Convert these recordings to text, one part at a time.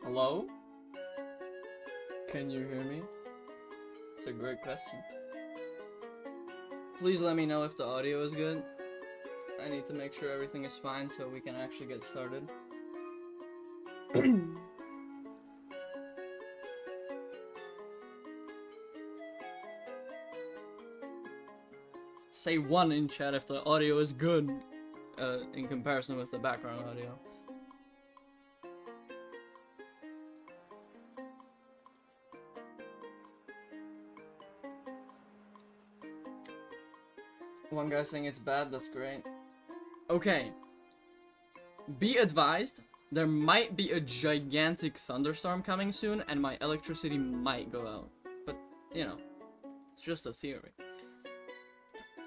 Hello? Can you hear me? It's a great question. Please let me know if the audio is good. I need to make sure everything is fine so we can actually get started. Say 1 in chat if the audio is good in comparison with the background audio. One guy saying it's bad, that's great. Okay. Be advised, there might be a gigantic thunderstorm coming soon and my electricity might go out. But, you know, it's just a theory.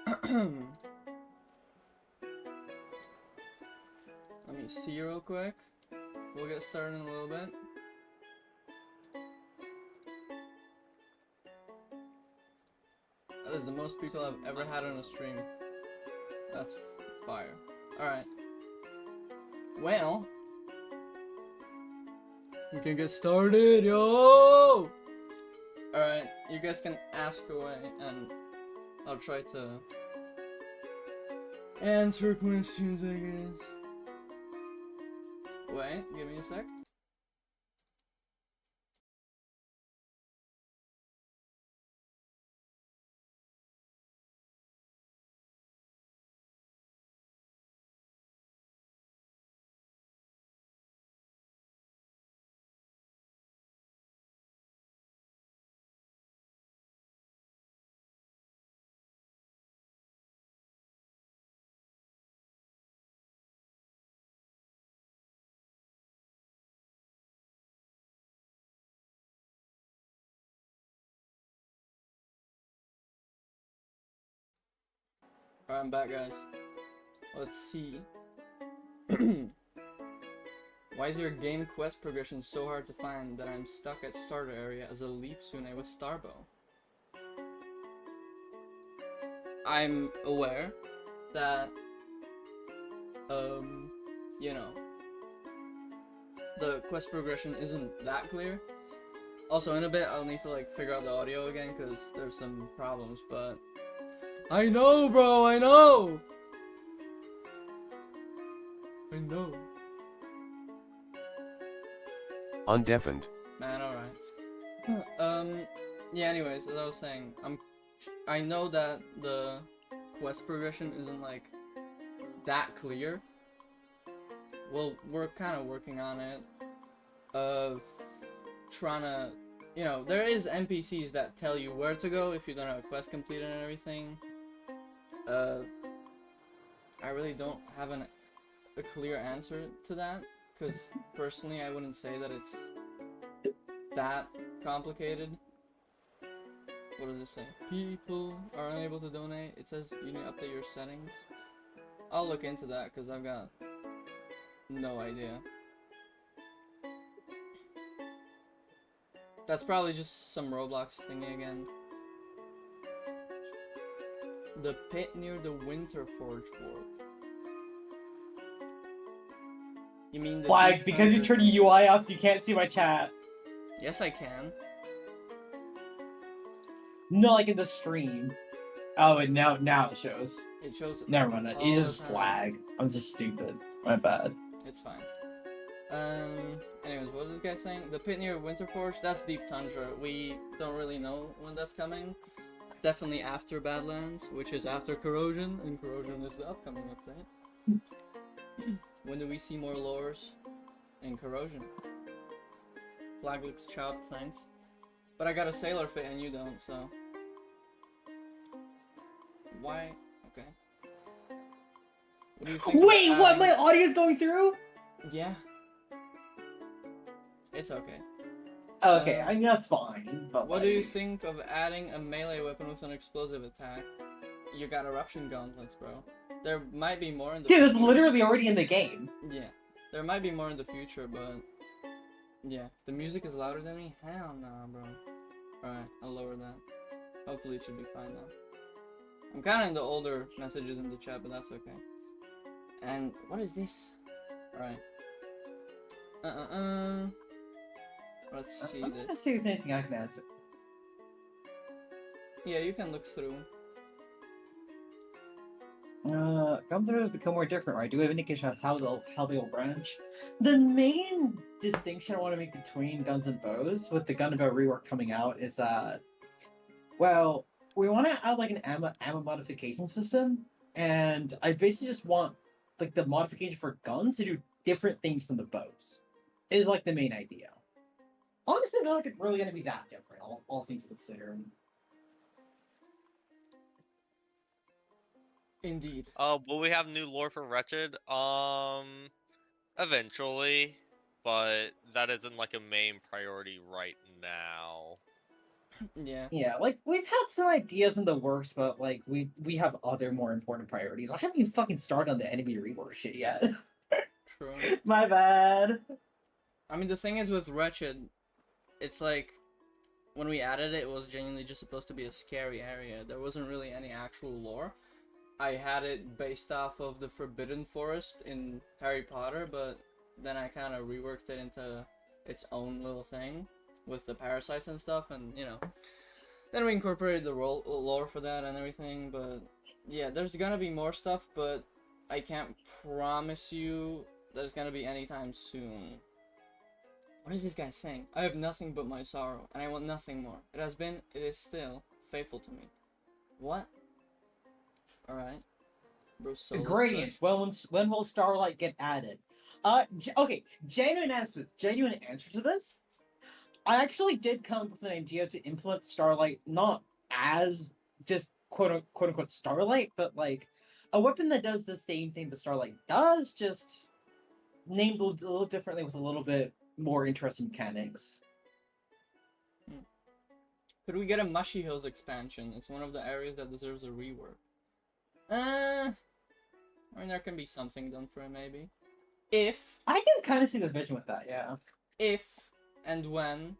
Let me see real quick. We'll get started in a little bit. That is the most people I've ever had on a stream. That's fire. Alright. Well, we can get started, yo! Alright, you guys can ask away and I'll try to answer questions, I guess. Wait, give me a sec. Alright, I'm back, guys. Let's see. Why is your game quest progression so hard to find that I'm stuck at starter area as a Leaf Sune with Starbow? I'm aware that, you know, the quest progression isn't that clear. Also, in a bit, I'll need to, like, figure out the audio again, because there's some problems, but... I know, bro, I know! I know. Undeafened. Man, alright. Yeah, anyways, as I was saying, I know that the quest progression isn't, like, that clear. Well, we're kind of working on it. Trying to, you know, there is NPCs that tell you where to go if you don't have a quest completed and everything. I really don't have a clear answer to that, because personally I wouldn't say that it's that complicated. What does it say? People are unable to donate. It says you need to update your settings. I'll look into that because I've got no idea. That's probably just some Roblox thingy again. The pit near the Winter Forge Warp. You mean the Why? Because you turned your UI off, you can't see my chat. Yes, I can. No, like in the stream. Oh, and now it shows. It shows it. Never mind. all It's the just time. lag. I'm just stupid. My bad. It's fine. Anyways, what was this guy saying? The pit near Winterforge? That's Deep Tundra. We don't really know when that's coming. Definitely after Badlands, which is after Corrosion, and Corrosion is the upcoming update. When do we see more lores in Corrosion? Flag looks chopped, thanks. But I got a sailor fit and you don't, so... Why? Okay. What do you think? Wait, what? My audio's going through? Yeah. It's okay. Okay, I mean, that's fine. But What do you think of adding a melee weapon with an explosive attack? You got eruption gauntlets, bro. There might be more in the Dude, it's literally already in the game. Yeah. There might be more in the future, but... Yeah. The music is louder than me? Hell nah, bro. Alright, I'll lower that. Hopefully it should be fine now. I'm kinda in the older messages in the chat, but that's okay. And what is this? Alright. Let's see I'm this. gonna see if there's anything I can answer. Yeah, you can look through. Gum throwers become more different, right? Do we have indication of how they'll branch? The main distinction I want to make between guns and bows, with the gun and bow rework coming out, is that, well, we want to add like an ammo modification system, and I basically just want like the modification for guns to do different things from the bows. Is like the main idea. Honestly, it's not like it's really going to be that different, all things considered. Indeed. Will we have new lore for Wretched? Eventually, but that isn't like a main priority right now. Yeah. Yeah, like we've had some ideas in the works, but like we have other more important priorities. I haven't even fucking started on the enemy rework shit yet. True. My bad. I mean, the thing is with Wretched, it's like when we added it, it was genuinely just supposed to be a scary area. There wasn't really any actual lore. I had it based off of the Forbidden Forest in Harry Potter, but then I kind of reworked it into its own little thing with the parasites and stuff, and you know, then we incorporated the lore for that and everything. But yeah, there's gonna be more stuff, but I can't promise you that it's gonna be anytime soon. What is this guy saying? I have nothing but my sorrow, and I want nothing more. It has been, it is still, faithful to me. What? Alright. Bro, so Gradients. When will Starlight get added? Okay. Genuine answer to this. I actually did come up with an idea to implement Starlight not as just quote unquote Starlight, but like a weapon that does the same thing the Starlight does, just named a little differently with a little bit more interesting mechanics. Could we get a Mushy Hills expansion? It's one of the areas that deserves a rework. I mean, there can be something done for it, maybe. If... I can kind of see the vision with that, yeah. If and when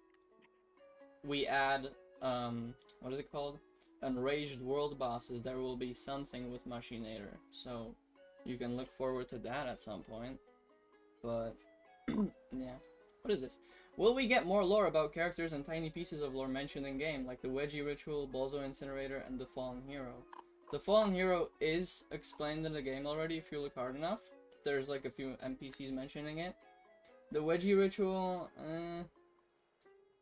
we add, what is it called? Enraged world bosses, there will be something with Machinator. So, you can look forward to that at some point. But, yeah. What is this? Will we get more lore about characters and tiny pieces of lore mentioned in game, like the Wedgie Ritual, Bozo Incinerator, and the Fallen Hero? The Fallen Hero is explained in the game already if you look hard enough. There's like a few NPCs mentioning it. The Wedgie Ritual,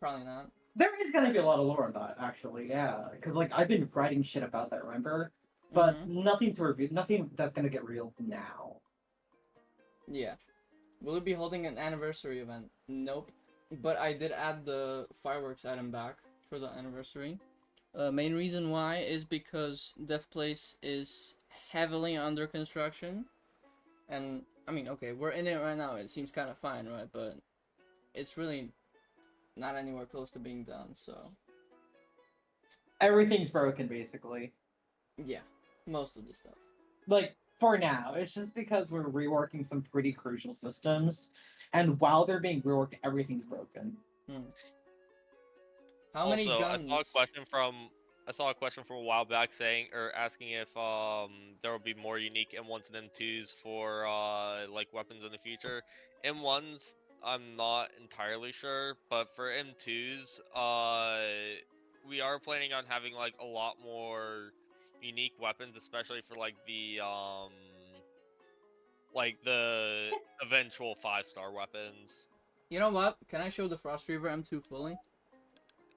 probably not. There is gonna be a lot of lore on that, actually, yeah. Because like I've been writing shit about that, remember? But nothing to review, nothing that's gonna get real now. Yeah. Will it be holding an anniversary event? Nope. But I did add the fireworks item back for the anniversary. Main reason why is because Death Place is heavily under construction. And, I mean, okay, we're in it right now. It seems kind of fine, right? But it's really not anywhere close to being done, so... Everything's broken, basically. Yeah, most of the stuff. Like, for now. It's just because we're reworking some pretty crucial systems. And while they're being reworked, everything's broken. How many guns? I saw a question from a while back asking if there will be more unique M1s and M2s for like weapons in the future. M1s, I'm not entirely sure, but for M2s, we are planning on having like a lot more unique weapons, especially for like the eventual 5-star weapons. You know what? Can I show the Frost Reaver M2 fully?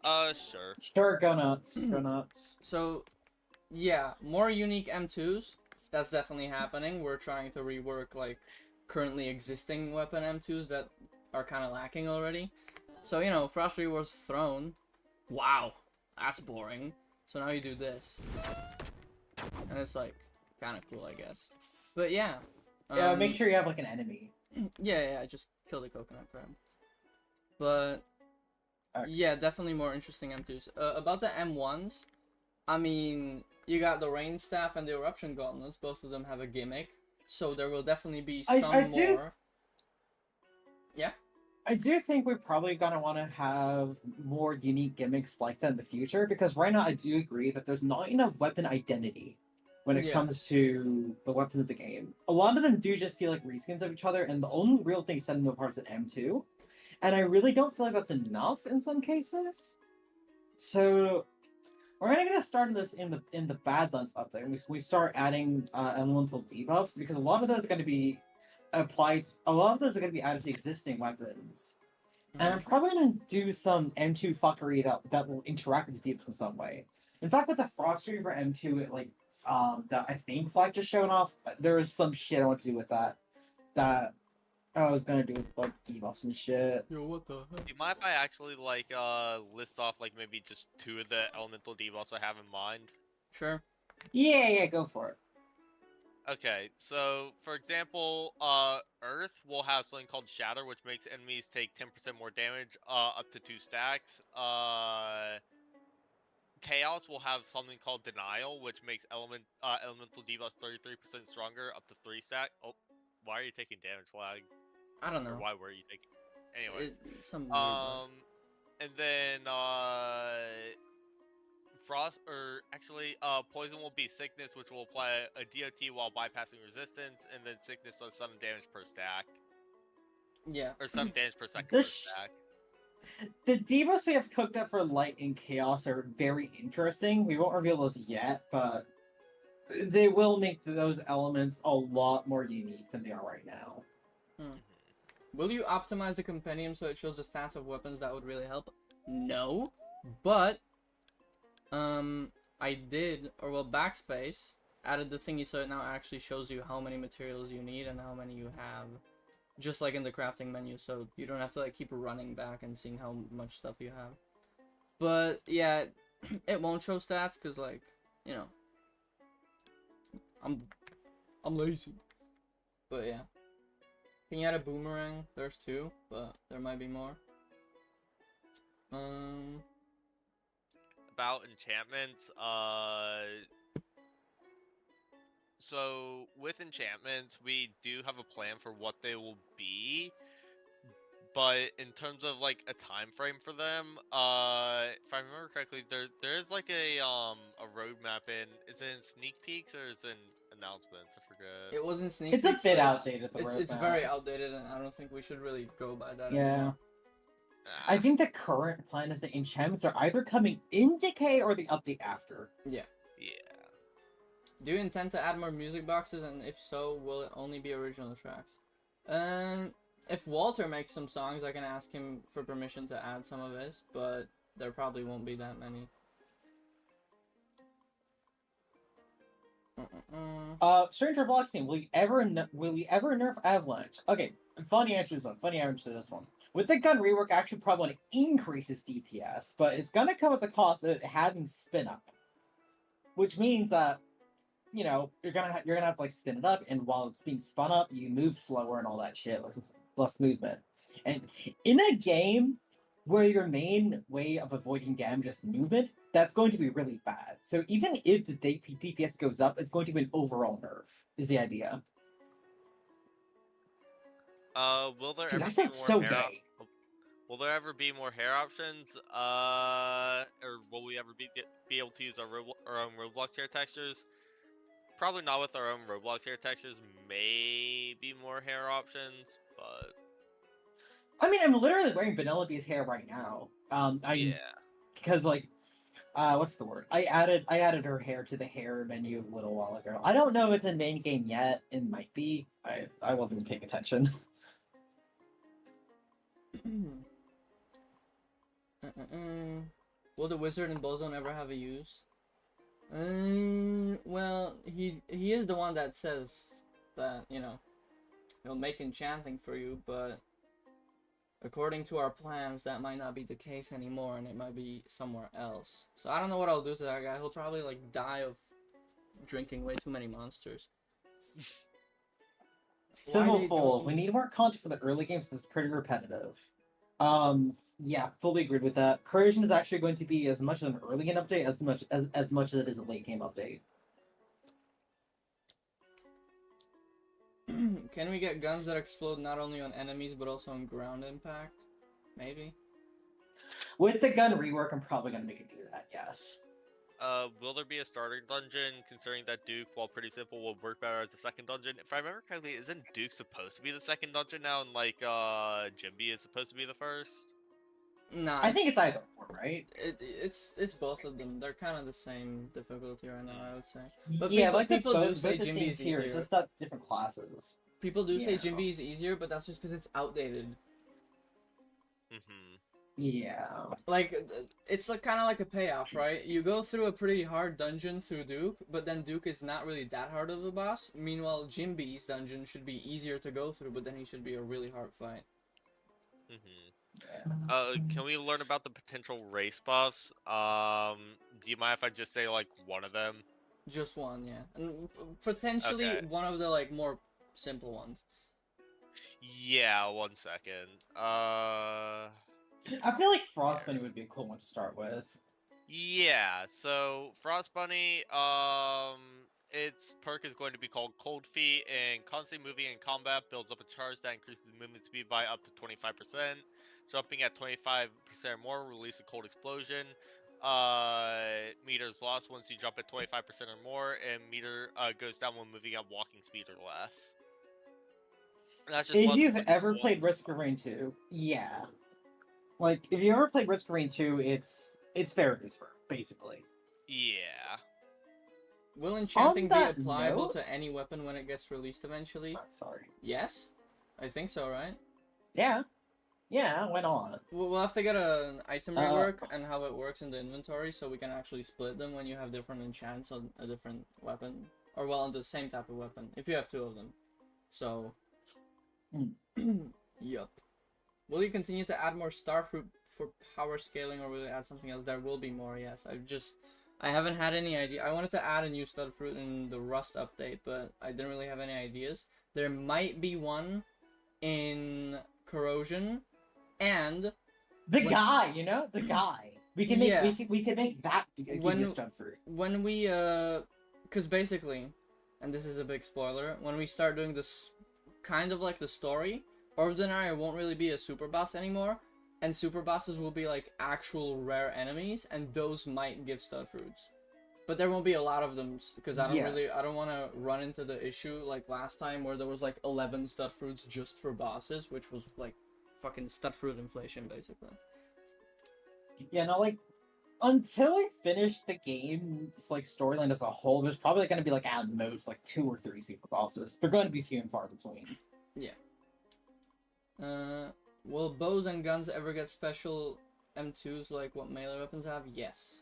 Sure. Sure, go nuts. Go nuts. So, yeah, more unique M2s. That's definitely happening. We're trying to rework, like, currently existing weapon M2s that are kind of lacking already. So, you know, Frost Reaver's Throne. Wow, that's boring. So now you do this. And it's, like, kind of cool, I guess. But, yeah. Yeah, make sure you have, like, an enemy. Yeah, just kill the coconut crab. But... yeah, definitely more interesting M2s. About the M1s, I mean, you got the Rain Staff and the Eruption Gauntlets. Both of them have a gimmick. So there will definitely be some more. Yeah? I do think we're probably going to want to have more unique gimmicks like that in the future. Because right now, I do agree that there's not enough weapon identity when it comes to the weapons of the game. A lot of them do just feel like reskins of each other. And the only real thing setting them apart is an M2. and I really don't feel like that's enough in some cases. So we're gonna start this in the Badlands update. We start adding elemental debuffs because a lot of those are going to be applied. A lot of those are going to be added to existing weapons. And I'm probably gonna do some M2 fuckery that will interact with debuffs in some way. In fact, with the Frost Reaver M2, that I think Flag just showed off, there was some shit I want to do with that I was gonna do with like debuffs and shit. Yo, what the heck? Do you mind if I actually like list off like maybe just 2 of the elemental debuffs I have in mind? Sure. Yeah, go for it. Okay, so for example, Earth will have something called Shatter, which makes enemies take 10% more damage, up to 2 stacks. Chaos will have something called Denial, which makes elemental debuffs 33% stronger, up to 3 stack. Oh, why are you taking damage, Flag? I don't Or know. why were you taking? Anyways, Some weird bug. and then Frost, or actually, Poison will be Sickness, which will apply a DOT while bypassing resistance, and then Sickness does 7 damage per stack. Yeah. Or 7 damage per second per This stack. The debuffs we have cooked up for Light and Chaos are very interesting. We won't reveal those yet, but they will make those elements a lot more unique than they are right now. Will you optimize the compendium so it shows the stats of weapons? That would really help. No, but I did, or well, Backspace added the thingy so it now actually shows you how many materials you need and how many you have, just like in the crafting menu. So you don't have to like keep running back and seeing how much stuff you have. But yeah, it won't show stats because like, you know, I'm lazy. But yeah. Can you add a boomerang? There's 2, but there might be more. About enchantments, so with enchantments, we do have a plan for what they will be, but in terms of like a time frame for them, if I remember correctly, there is like a roadmap in, is it in sneak peeks or is it in announcements? I forget. It wasn't sneak It's a peeks, bit but outdated, the it's roadmap. very outdated, and I don't think we should really go by that Yeah. anymore. I think the current plan is that enchantments are either coming in Decay or the update after. Yeah. Yeah. Do you intend to add more music boxes, and if so, will it only be original tracks? If Walter makes some songs, I can ask him for permission to add some of his, but there probably won't be that many. Stranger Blockstein, will you ever nerf Avalanche? Okay, funny answer to this one. With the gun rework, actually probably want to increase its DPS, but it's gonna come at the cost of it having spin up, which means that you know you're gonna have to like spin it up, and while it's being spun up, you move slower and all that shit, like less movement. And in a game where your main way of avoiding damage is movement, that's going to be really bad. So even if the DPS goes up, it's going to be an overall nerf, is the idea. Will there Dude, ever that be more sounds so hair gay. Will there ever be more hair options? Or will we ever be able to use our own Roblox hair textures? Probably not with our own Roblox hair textures. Maybe more hair options, but I mean, I'm literally wearing Vanellope's hair right now. yeah. Because like, what's the word? I added her hair to the hair menu a little while ago. I don't know if it's in main game yet. It might be. I wasn't paying attention. Will the wizard in Bullzone ever have a use? Well, he is the one that says that, you know, he'll make enchanting for you, but according to our plans, that might not be the case anymore, and it might be somewhere else. So I don't know what I'll do to that guy. He'll probably, like, die of drinking way too many monsters. Civil Fold. We need more content for the early games. That's pretty repetitive. Yeah, fully agreed with that. Corrosion is actually going to be as much an early game update as much as it is a late game update. Can we get guns that explode not only on enemies but also on ground impact? Maybe. With the gun rework, I'm probably gonna make it do that. Yes. will there be a starter dungeon, considering that Duke, while pretty simple, will work better as a second dungeon? If I remember correctly, isn't Duke supposed to be the second dungeon now, and like, Jimby is supposed to be the first? Nah, I think it's either or, right? it's both of them. They're kind of the same difficulty right now, I would say. But Yeah, people, like they're people do both say the Jimby same is tier, easier. just not different classes. People do say Yeah. Jimby is easier, but that's just because it's outdated. Mm-hmm. Yeah. Like, it's like, kind of like a payoff, right? You go through a pretty hard dungeon through Duke, but then Duke is not really that hard of a boss. Meanwhile, Jimby's dungeon should be easier to go through, but then he should be a really hard fight. Mm-hmm. Can we learn about the potential race buffs? Do you mind if I just say like one of them? Just one, yeah. And potentially Okay. one of the, like, more simple ones. Yeah, 1 second. I feel like Frost Bunny would be a cool one to start with. Yeah, so Frost Bunny, its perk is going to be called Cold Feet, and constantly moving in combat builds up a charge that increases movement speed by up to 25%. Jumping at 25% or more, release a cold explosion. Meters lost once you jump at 25% or more, and meter goes down when moving at walking speed or less. That's just If one you've plus ever one. played Risk of Rain 2, yeah. Like, if you ever played Risk of Rain 2, it's fair whisper, basically. Yeah. Will enchanting be that applicable note- to any weapon when it gets released eventually? Sorry. Yes? I think so, right? Yeah. Yeah, went on. We'll have to get an item Uh, rework and how it works in the inventory so we can actually split them when you have different enchants on a different weapon. Or, well, on the same type of weapon, if you have two of them. So... Yup. Will you continue to add more starfruit for power scaling, or will you add something else? There will be more, yes. I haven't had any idea. I wanted to add a new stud fruit in the Rust update, but I didn't really have any ideas. There might be one in Corrosion, and The guy, you know? The guy. We can make Yeah. we can make that give When- you stud fruit. when we because basically, and this is a big spoiler, when we start doing this kind of like the story, Ordinary won't really be a super boss anymore, and super bosses will be like actual rare enemies, and those might give stud fruits. But there won't be a lot of them, because I don't want to run into the issue like last time where there was like 11 stud fruits just for bosses, which was like fucking stud fruit inflation basically. Yeah, no, like until I finish the game's like storyline as a whole, there's probably gonna be like at most like 2 or 3 super bosses. They're going to be few and far between. Will bows and guns ever get special M2s like what melee weapons have? Yes.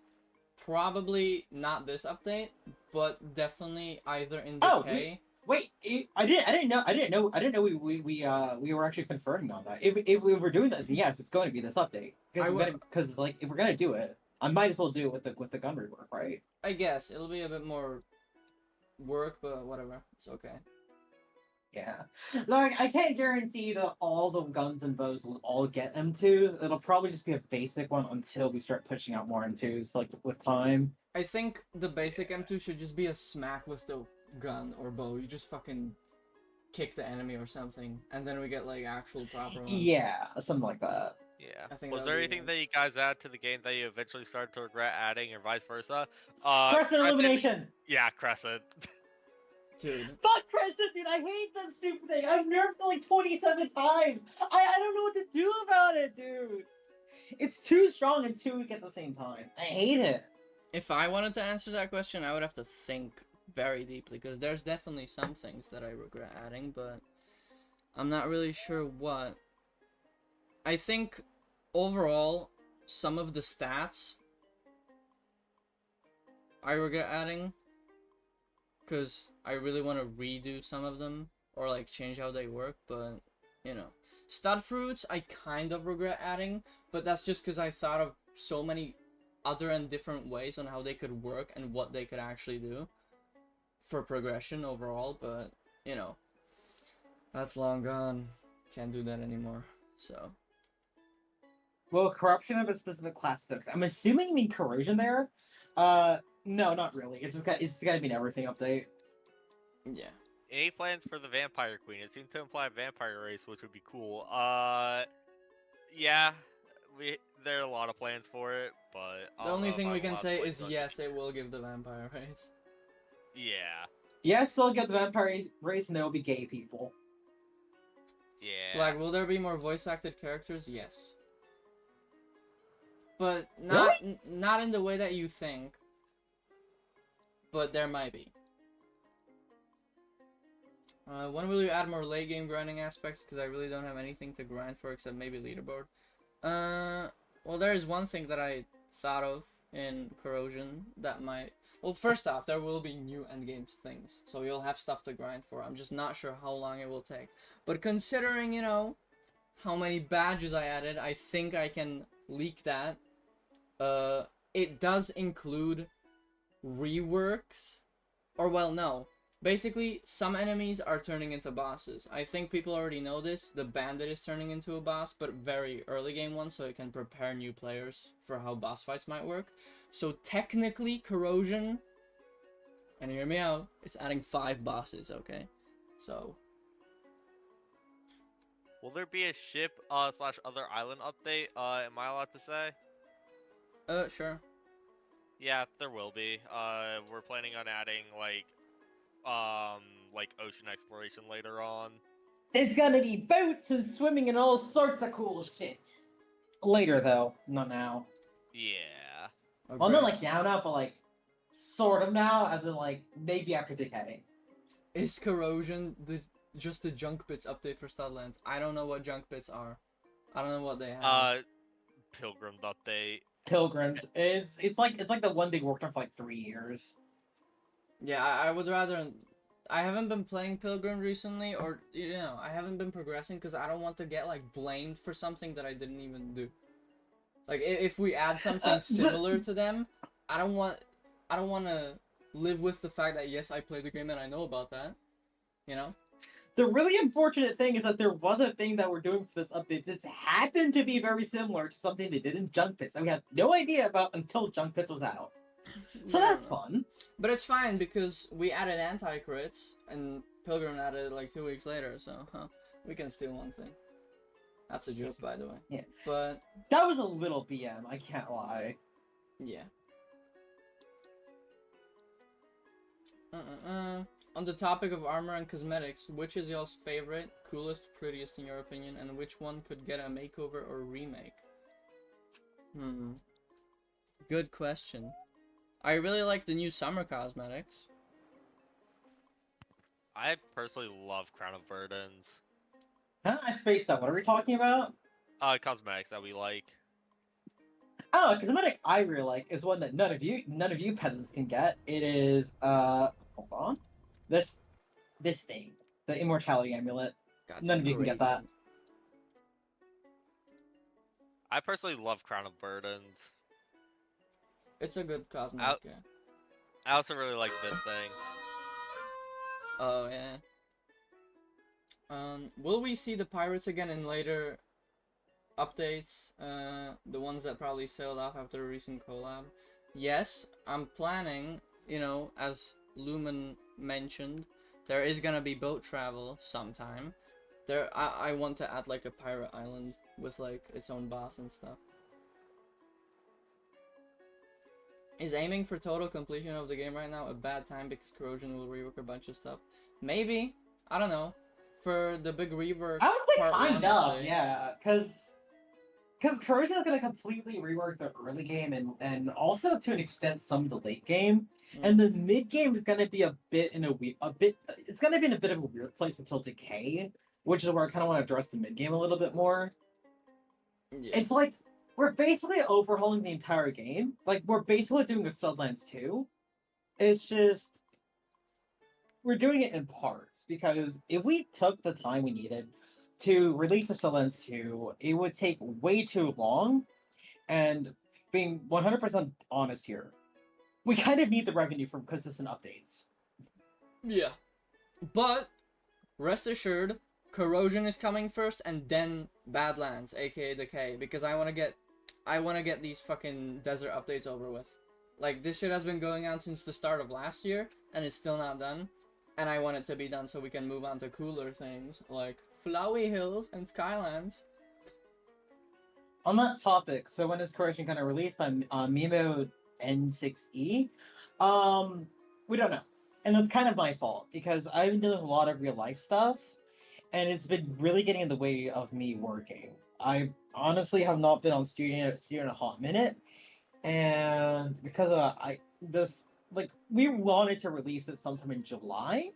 Probably not this update, but definitely either in Oh, Decay. Wait, I didn't know we were actually confirming on that. If we were doing that, then yes, it's going to be this update. Because like if we're gonna do it, I might as well do it with the gun rework, right? I guess it'll be a bit more work, but whatever. It's okay. Yeah. Like I can't guarantee that all the guns and bows will all get M2s. It'll probably just be a basic one until we start pushing out more M2s, like with time. I think the basic M2 should just be a smack with the gun or bow. You just fucking kick the enemy or something, and then we get like actual proper ones. Yeah, something like that. Yeah. I think Was that'd there be anything good. that you guys add to the game that you eventually started to regret adding, or vice versa? Crescent Illumination! Yeah, Crescent. Dude. Fuck Crescent, dude! I hate that stupid thing! I've nerfed it like 27 times! I don't know what to do about it, dude! It's too strong and too weak at the same time. I hate it. If I wanted to answer that question, I would have to think very deeply, because there's definitely some things that I regret adding, but I'm not really sure what. I think overall, some of the stats I regret adding, because I really want to redo some of them, or like change how they work, but you know. Stud fruits I kind of regret adding, but that's just because I thought of so many other and different ways on how they could work and what they could actually do for progression overall, but you know, that's long gone. Can't do that anymore. So Well, corruption of a specific class fixed. I'm assuming you mean corrosion there. No, not really. It's just gotta be an everything update. yeah. Any plans for the Vampire Queen? It seemed to imply a vampire race, which would be cool. Yeah. there are a lot of plans for it, but I The don't only know if thing I'm we can allowed to say play is Dungeon yes, it Keeper. will give the vampire race. Yeah, Yes, they'll get the vampire race and they'll be gay people. yeah. Like, will there be more voice acted characters? Yes. But Really? not in the way that you think. But there might be. When will you add more late game grinding aspects? Because I really don't have anything to grind for except maybe leaderboard. Well, there is one thing that I thought of in Corrosion that might... Well, first off, there will be new endgames things. So you'll have stuff to grind for. I'm just not sure how long it will take. But considering, you know, how many badges I added, I think I can leak that. It does include reworks. Or, well, no. Basically, some enemies are turning into bosses. I think people already know this. The bandit is turning into a boss, but very early game one, so it can prepare new players for how boss fights might work. So technically, Corrosion, and hear me out, it's adding 5 bosses, okay? So... Will there be a ship slash other island update? Am I allowed to say? Sure. Yeah, there will be. We're planning on adding like ocean exploration later on. There's gonna be boats and swimming and all sorts of cool shit. Later, though. Not now. Yeah. Oh, Well, not great. like now, but like sort of now, as in like maybe after Decay. Is Corrosion just the junk bits update for Studlands? I don't know what junk bits are. I don't know what they have. Pilgrim update. Pilgrims. It's like the one they worked on for like 3 years. Yeah, I would rather... I haven't been playing Pilgrim recently, or, you know, I haven't been progressing because I don't want to get, like, blamed for something that I didn't even do. Like, if we add something similar to them, I don't want to live with the fact that, yes, I played the game and I know about that. You know? The really unfortunate thing is that there was a thing that we're doing for this update that happened to be very similar to something they did in Junk Pits that we had no idea about until Junk Pits was out. So Yeah, that's fun. But it's fine because we added anti-crits and Pilgrim added it like 2 weeks later, so we can steal one thing. That's a joke, by the way. Yeah. But That was a little BM, I can't lie. yeah. On the topic of armor and cosmetics, which is y'all's favorite, coolest, prettiest in your opinion, and which one could get a makeover or remake? Good question. I really like the new summer cosmetics. I personally love Crown of Burdens. Huh? I spaced out. What are we talking about? Cosmetics that we like. Oh, a cosmetic I really like is one that none of you peasants can get. It is hold on. This thing. The immortality amulet. God, None of you can get that. I personally love Crown of Burdens. It's a good cosmetic, yeah. I also really like this thing. Oh, yeah. Will we see the pirates again in later updates? The ones that probably sailed off after the recent collab? Yes, I'm planning, you know, as Lumen mentioned, there is gonna be boat travel sometime. I want to add like a pirate island with like its own boss and stuff. Is aiming for total completion of the game right now a bad time because Corrosion will rework a bunch of stuff? Maybe. I don't know. For the big rework... I would say part kind one of, update- yeah, because Corrosion is going to completely rework the early game and also to an extent some of the late game, and the mid game is going to be it's going to be in a bit of a weird place until Decay, which is where I kind of want to address the mid game a little bit more. Yeah. It's like we're basically overhauling the entire game. Like we're basically doing a Studlands 2. It's just we're doing it in parts because if we took the time we needed to release a Studlands 2, it would take way too long. And being 100% honest here, we kind of need the revenue from consistent updates. Yeah. But, rest assured, Corrosion is coming first and then Badlands, aka Decay, because I wanna get these fucking desert updates over with. Like, this shit has been going on since the start of last year, and it's still not done. And I want it to be done so we can move on to cooler things, like Flowy Hills and Skylands. On that topic, so when is correction kind of released by Mimo N6E? We don't know, and that's kind of my fault because I've been doing a lot of real life stuff, and it's been really getting in the way of me working. I honestly have not been on studio in a hot minute, and because we wanted to release it sometime in July,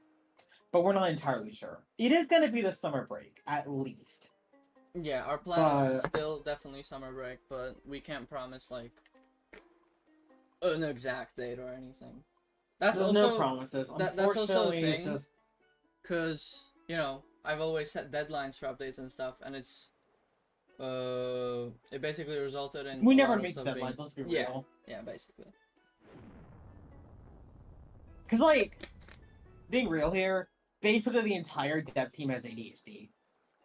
but we're not entirely sure. It is going to be the summer break at least. Yeah, our plan is still definitely summer break, but we can't promise like an exact date or anything. That's There's also no promises. that's also a Unfortunately, it's thing, just cause I've always set deadlines for updates and stuff, and it basically resulted in we a never lot of make stuff deadlines. Let's be yeah, real. yeah, basically. Because like, being real here, basically the entire dev team has ADHD.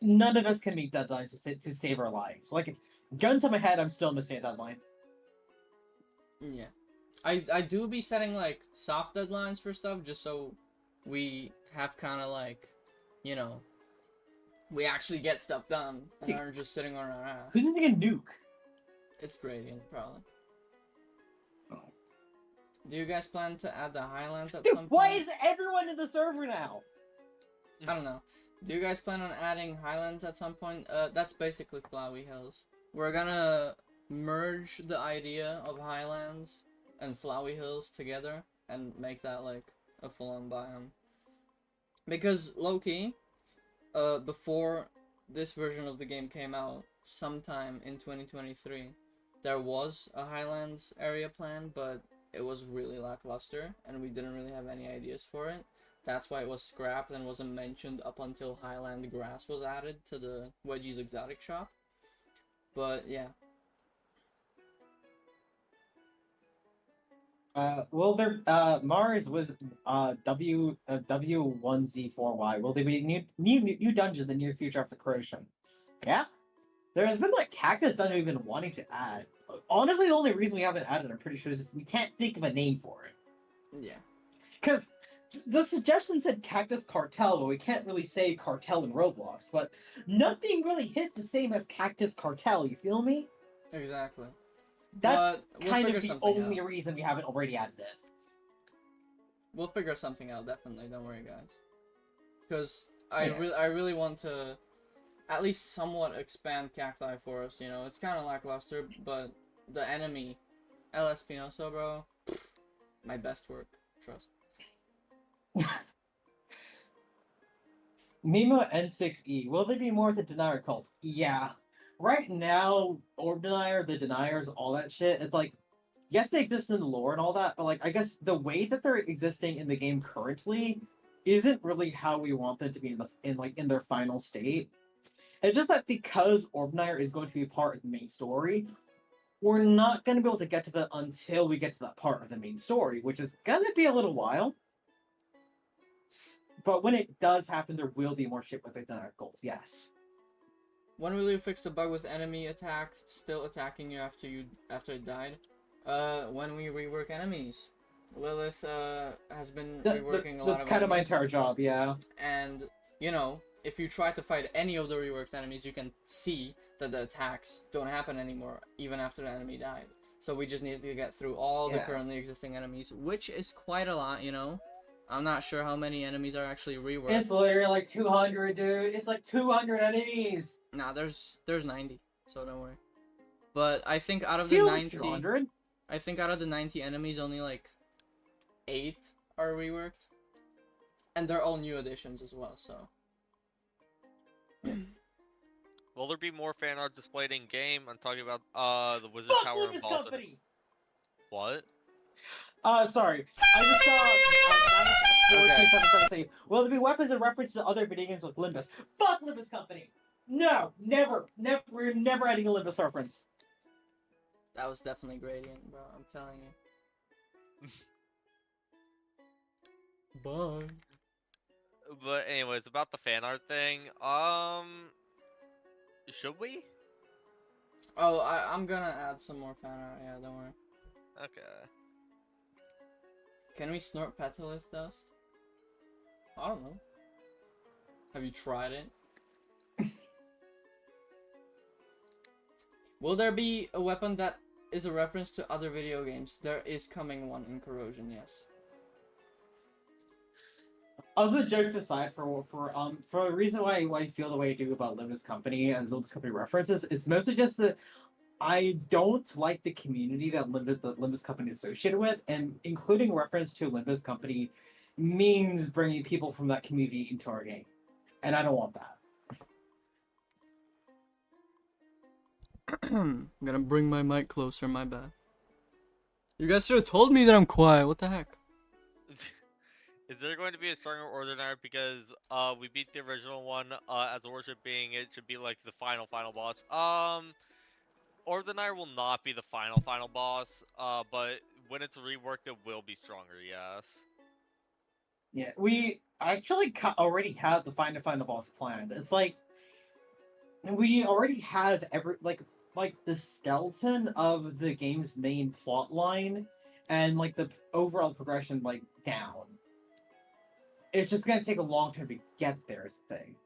None of us can meet deadlines to save our lives. Like, gun to my head, I'm still missing a deadline. Yeah, I do be setting like soft deadlines for stuff just so we have kind of like, we actually get stuff done and aren't just sitting on our ass. Who's thinking nuke? It's Gradient, probably. Oh. Do you guys plan to add the Highlands at Dude, some point? why is everyone in the server now? I don't know. Do you guys plan on adding Highlands at some point? That's basically Flowey Hills. We're gonna merge the idea of Highlands and Flowey Hills together and make that like a full-on biome. Because low-key, before this version of the game came out, sometime in 2023, there was a Highlands area plan, but it was really lackluster, and we didn't really have any ideas for it. That's why it was scrapped and wasn't mentioned up until Highland Grass was added to the Wedgie's Exotic Shop. But yeah. Mars was W1Z4Y. Will there be new dungeons in the near future after corrosion? Yeah. There's been like cactus dungeon we've been wanting to add. Honestly, the only reason we haven't added, I'm pretty sure, is just we can't think of a name for it. Yeah. Because the suggestion said Cactus Cartel, but we can't really say cartel in Roblox. But nothing really hits the same as Cactus Cartel, you feel me? Exactly. That's we'll kind figure of the something only out. reason we haven't already added it. We'll figure something out, definitely. Don't worry, guys. Because I Yeah. really want to at least somewhat expand Cacti Forest. It's kind of lackluster, but the enemy, El Espinoso, bro, my best work. Trust. Mimo N6E. Will there be more of the Denier cult? Yeah. Right now, Orb Denier, the Deniers, all that shit, it's like, yes, they exist in the lore and all that, but like, I guess the way that they're existing in the game currently isn't really how we want them to be in their final state. It's just that because Orb Denier is going to be part of the main story, we're not going to be able to get to that until we get to that part of the main story, which is going to be a little while. But when it does happen, there will be more shit with the Denier cult, yes. When will you fix the bug with enemy attack still attacking you after it died? When we rework enemies. Lilith has been reworking a lot of That's kind of my enemies. entire job, yeah. And if you try to fight any of the reworked enemies, you can see that the attacks don't happen anymore, even after the enemy died. So we just need to get through all the currently existing enemies, which is quite a lot, I'm not sure how many enemies are actually reworked. It's literally like 200, dude. It's like 200 enemies. Nah, there's 90, so don't worry. But I think out of the Feels 90, like 200. I think out of the 90 enemies, only like 8 are reworked, and they're all new additions as well. So. Will there be more fan art displayed in game? I'm talking about the Wizard Fuck Tower Lucas involved. Company. What? Sorry. I just saw 14777. Okay. Will there be weapons in reference to other video games with Limbus? Fuck Limbus Company. No, never. We're never adding a Limbus reference. That was definitely Gradient, bro. I'm telling you. Bye. But anyways, about the fan art thing, should we? Oh, I'm gonna add some more fan art. Yeah, don't worry. Okay. Can we snort Petalith dust? I don't know. Have you tried it? Will there be a weapon that is a reference to other video games? There is coming one in Corrosion, yes. Also, jokes aside, for a reason why I feel the way I do about Limbus Company and Limbus Company references, it's mostly just that I don't like the community that Limbus Company is associated with, and including reference to Limbus Company means bringing people from that community into our game, and I don't want that. I'm gonna bring my mic closer, my bad. You guys should have told me that I'm quiet, what the heck? Is there going to be a stronger Ordinary because we beat the original one as a worship being it should be like the final boss. Ordinary will not be the final boss, but when it's reworked it will be stronger, yes. Yeah, we actually already have the final boss planned. It's like we already have like the skeleton of the game's main plot line and like the overall progression like down. It's just gonna take a long time to get there is the thing.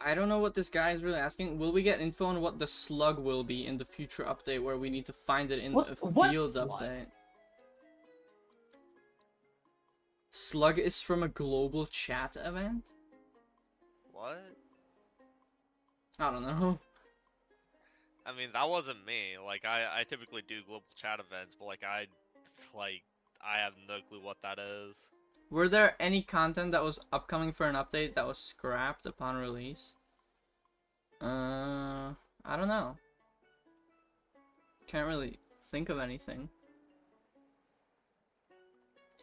I don't know what this guy is really asking. Will we get info on what the slug will be in the future update where we need to find it in a field update? Slug is from a global chat event? What? I don't know. I mean, that wasn't me. Like, I typically do global chat events, but I have no clue what that is. Were there any content that was upcoming for an update that was scrapped upon release? I don't know. Can't really think of anything.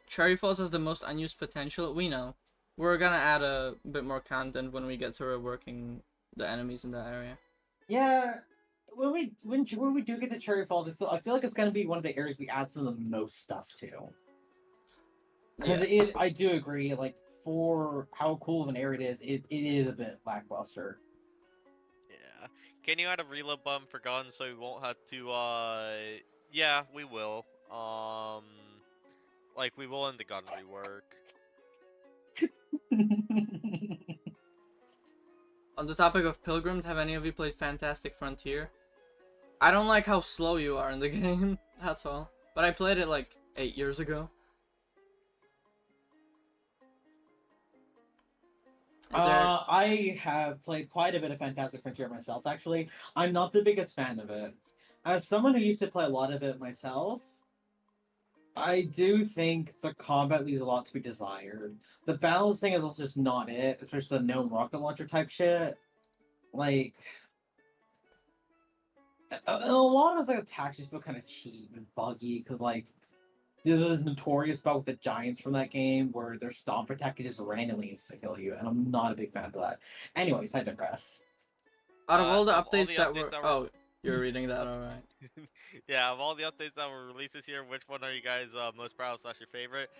Cherry Falls has the most unused potential. We know. We're gonna add a bit more content when we get to reworking the enemies in that area. Yeah, when we do get to Cherry Falls, I feel like it's gonna be one of the areas we add some of the most stuff to. Because I do agree, like for how cool of an area it is a bit lackluster. Yeah. Can you add a reload button for guns so we won't have to yeah, we will. Like we will in the gun rework. On the topic of Pilgrims, have any of you played Fantastic Frontier? I don't like how slow you are in the game, that's all. But I played it like 8 years ago. I have played quite a bit of Fantastic Frontier myself, actually. I'm not the biggest fan of it. As someone who used to play a lot of it myself, I do think the combat leaves a lot to be desired. The balance thing is also just not it, especially the gnome rocket launcher type shit. Like, a lot of the attacks just feel kind of cheap and buggy, because, like, this is notorious about the giants from that game, where their stomp attack just randomly insta-kill you, and I'm not a big fan of that. Anyways, I digress. Out of all the updates that were... Oh, you're reading that, alright. Yeah, of all the updates that were released this year, which one are you guys most proud of / your favorite?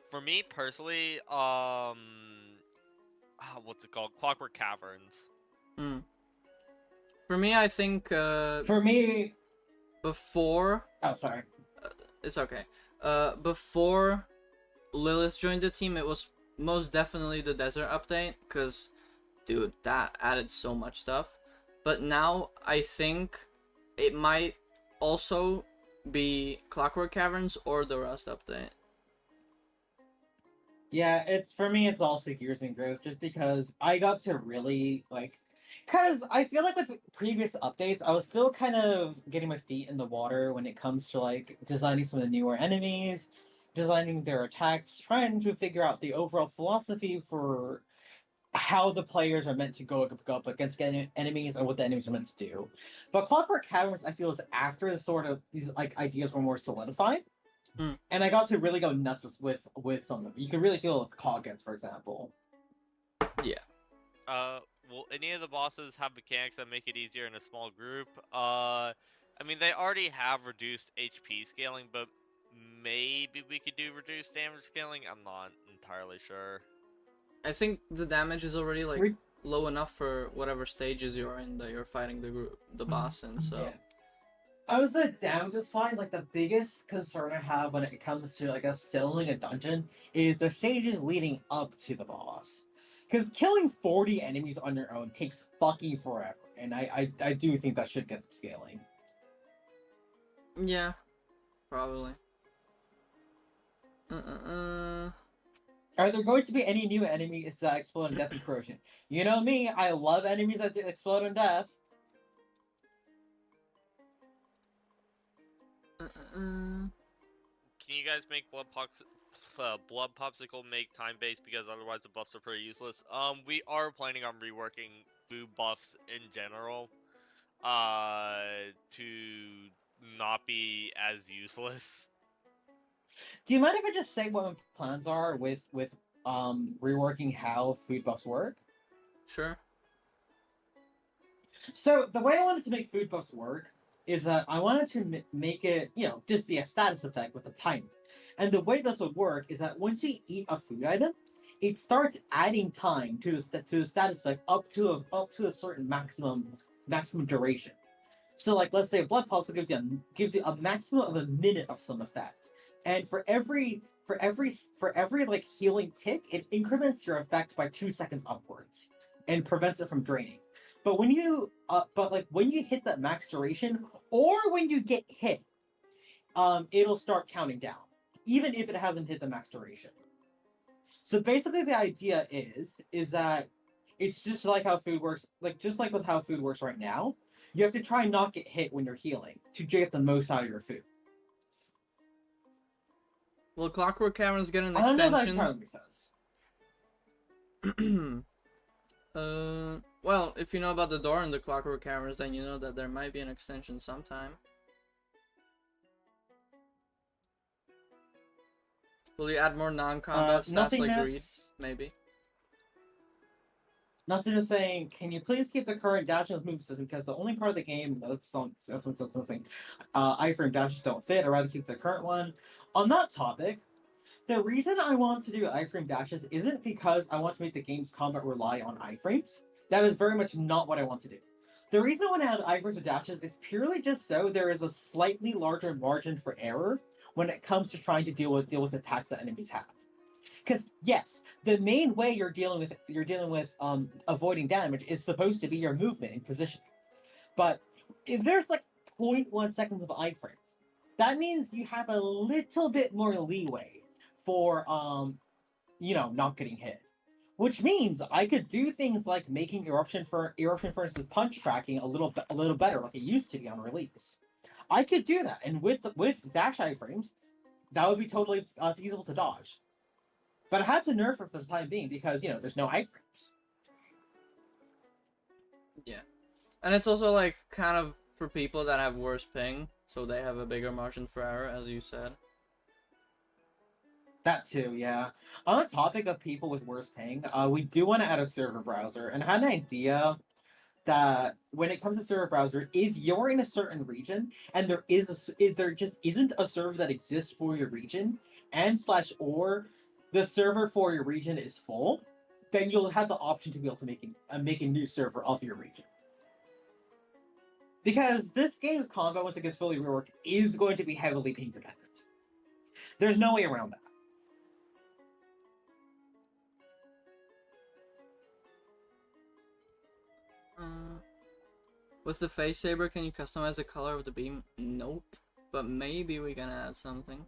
For me personally, what's it called? Clockwork Caverns. For me, I think For me... before... Oh, sorry. It's okay. Before Lilith joined the team, it was most definitely the desert update, because, dude, that added so much stuff. But now, I think it might also be Clockwork Caverns or the Rust update. Yeah, for me, it's also Gears and Growth, just because I got to really, like... Because I feel like with previous updates, I was still kind of getting my feet in the water when it comes to, like, designing some of the newer enemies, designing their attacks, trying to figure out the overall philosophy for how the players are meant to go up against enemies and what the enemies are meant to do. But Clockwork Caverns, I feel, is after these like ideas were more solidified, and I got to really go nuts with some of them. You can really feel it with Coggins, for example. Yeah. Will any of the bosses have mechanics that make it easier in a small group? I mean, they already have reduced HP scaling, but maybe we could do reduced damage scaling? I'm not entirely sure. I think the damage is already, like, low enough for whatever stages you're in that you're fighting the boss in, so... Yeah. I would say damage is fine. Like, the biggest concern I have when it comes to, I guess, settling a dungeon is the stages leading up to the boss. Because killing 40 enemies on your own takes fucking forever, and I do think that should get some scaling. Yeah, probably. Are there going to be any new enemies that explode in death and corrosion? You know me, I love enemies that explode in death. Can you guys make blood popsicle make time based, because otherwise the buffs are pretty useless? We are planning on reworking food buffs in general, to not be as useless. Do you mind if I just say what my plans are with reworking how food buffs work? Sure. So the way I wanted to make food buffs work is that I wanted to make it, just be a status effect with a timer. And the way this would work is that once you eat a food item, it starts adding time to the status effect up to a certain maximum duration. So like let's say a blood pulse gives you a maximum of a minute of some effect, and for every like healing tick, it increments your effect by 2 seconds upwards, and prevents it from draining. But when you when you hit that max duration, or when you get hit, it'll start counting down, even if it hasn't hit the max duration. So basically, the idea is that it's just like how food works, just like with how food works right now. You have to try and not get hit when you're healing to get the most out of your food. Will Clockwork Caverns get an I don't know if that extension? entirely makes sense. Well, if you know about the door in the Clockwork Caverns, then you know that there might be an extension sometime. Will you add more non-combat stats like greed? Maybe. Nothing is saying, can you please keep the current dash and move system, because the only part of the game something iframe dashes don't fit. I'd rather keep the current one. On that topic, the reason I want to do iframe dashes isn't because I want to make the game's combat rely on iframes. That is very much not what I want to do. The reason I want to add iframes or dashes is purely just so there is a slightly larger margin for error when it comes to trying to deal with attacks that enemies have. Because yes, the main way you're dealing with avoiding damage is supposed to be your movement and positioning. But if there's like 0.1 seconds of iframes, that means you have a little bit more leeway for not getting hit. Which means I could do things like making eruption furnace's punch tracking a little better, like it used to be on release. I could do that, and with dash iframes, that would be totally feasible to dodge. But I had to nerf it for the time being because, there's no iframes. Yeah. And it's also, like, kind of for people that have worse ping, so they have a bigger margin for error, as you said. That too, yeah. On the topic of people with worse ping, we do want to add a server browser, and I had an idea that when it comes to server browser, if you're in a certain region and there just isn't a server that exists for your region, or the server for your region is full, then you'll have the option to be able to make a new server of your region. Because this game's combat, once it gets fully reworked, is going to be heavily ping dependent. There's no way around that. With the face saber, can you customize the color of the beam? Nope. But maybe we can add something.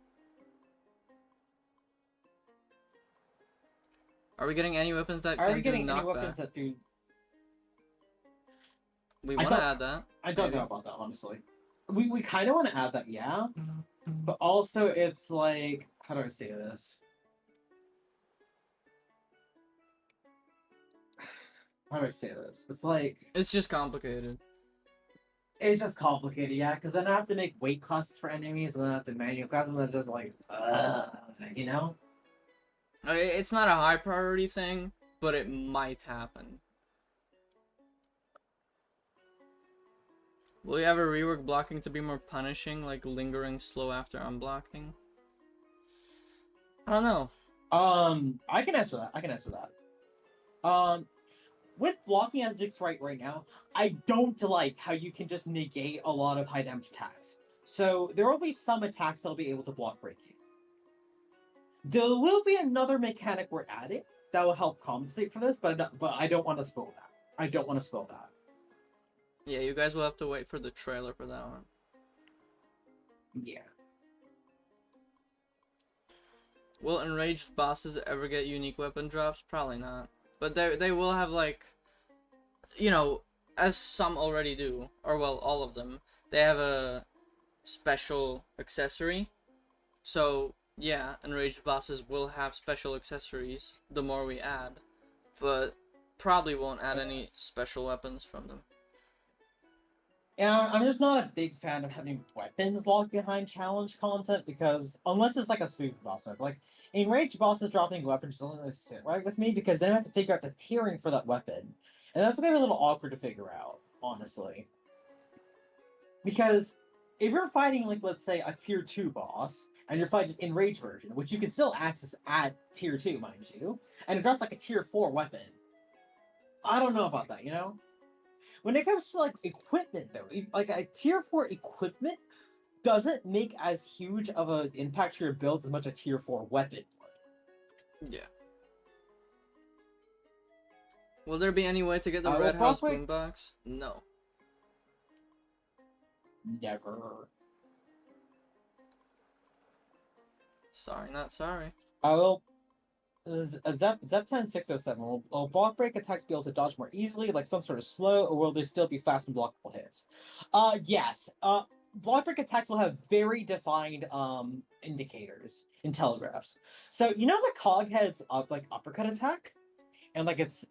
Are we getting any weapons that can do knockback? We want to add that. I don't know about that, honestly. We kind of want to add that, yeah. But also, it's like, how do I say this? How do I say this? It's like... It's just complicated. It's just complicated, yeah, because then I have to make weight classes for enemies, and then I have to manual class, and then just like, It's not a high priority thing, but it might happen. Will you ever rework blocking to be more punishing, like lingering slow after unblocking? I don't know. I can answer that. With blocking as Dick's right now, I don't like how you can just negate a lot of high damage attacks. So there will be some attacks that'll be able to block break you. There will be another mechanic we're adding, that will help compensate for this, but I don't want to spoil that. I don't want to spoil that. Yeah, you guys will have to wait for the trailer for that one. Yeah. Will enraged bosses ever get unique weapon drops? Probably not. But they will have, like, you know, as some already do, or well, all of them, they have a special accessory. So, yeah, enraged bosses will have special accessories the more we add. But probably won't add any special weapons from them. Yeah, I'm just not a big fan of having weapons locked behind challenge content because unless it's like a super boss, like enraged bosses dropping weapons doesn't really sit right with me because then I have to figure out the tiering for that weapon, and that's gonna be a little awkward to figure out, honestly. Because if you're fighting like let's say a tier 2 boss and you're fighting enraged version, which you can still access at tier 2, mind you, and it drops like a tier 4 weapon, I don't know about that, you know. When it comes to like equipment, though, like a tier 4 equipment doesn't make as huge of an impact to your build as much a tier 4 weapon would. Yeah. Will there be any way to get the Well, Red House probably- boombox? No. Never. Sorry, not sorry. Well, Zep 607 will block break attacks be able to dodge more easily, like some sort of slow, or will they still be fast and blockable hits? Yes. Block break attacks will have very defined indicators and telegraphs. So you know the Coghead's like uppercut attack, and its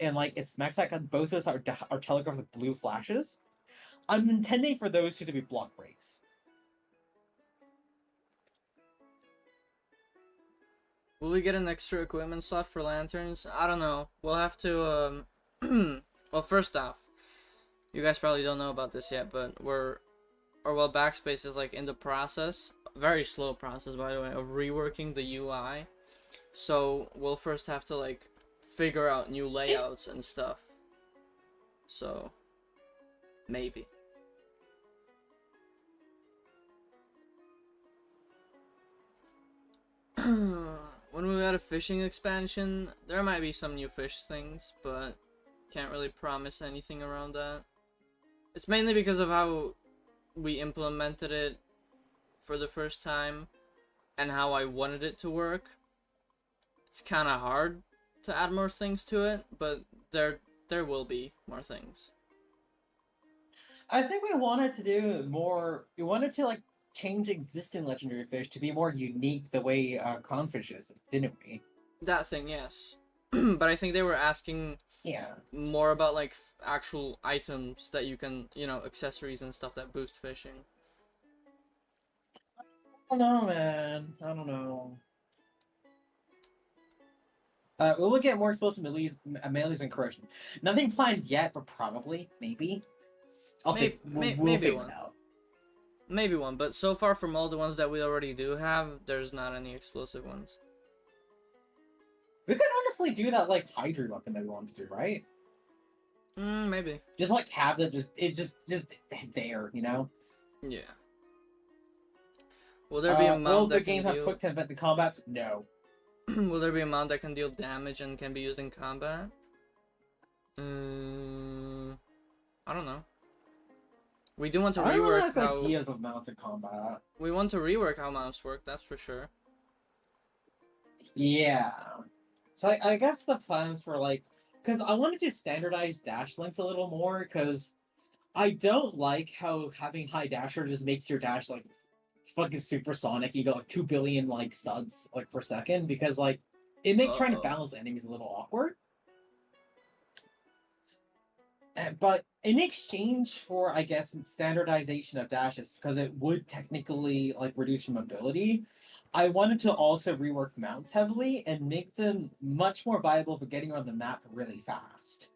smack attack on both of those are telegraphed with blue flashes. I'm intending for those two to be block breaks. Will we get an extra equipment slot for lanterns? I don't know. We'll have to, well, first off, you guys probably don't know about this yet, but Backspace is, like, in the process, very slow process, by the way, of reworking the UI. So, we'll first have to, like, figure out new layouts and stuff. So, maybe. When we got a fishing expansion, there might be some new fish things, but can't really promise anything around that. It's mainly because of how we implemented it for the first time and how I wanted it to work. It's kind of hard to add more things to it, but there will be more things. I think we wanted to do more. We wanted to like change existing legendary fish to be more unique the way clownfish is, didn't we? That thing, yes. But I think they were asking more about like actual items that you can, you know, accessories and stuff that boost fishing. I don't know, man. I don't know. We'll get more exposed to melees and corrosion. Nothing planned yet, but probably, maybe. We'll maybe figure one. it out. Maybe one, but so far from all the ones that we already do have, there's not any explosive ones. We could honestly do that like Hydra weapon that we wanted to do, right? Maybe. Just like have them just there, you know? Yeah. Will there be a mount will the that game can have deal... quick time event in combat? No. Will there be a mount that can deal damage and can be used in combat? I don't know. We do want to I don't really rework like how... ideas of mounts in combat. We want to rework how mounts work, that's for sure. Yeah. So I guess the plans for like... Because I want to do standardized dash lengths a little more, because I don't like how having high dasher just makes your dash like fucking supersonic. You got like 2 billion like suds like per second, because like it makes trying to balance enemies a little awkward. But in exchange for, I guess, standardization of dashes, because it would technically like reduce your mobility, I wanted to also rework mounts heavily and make them much more viable for getting around the map really fast.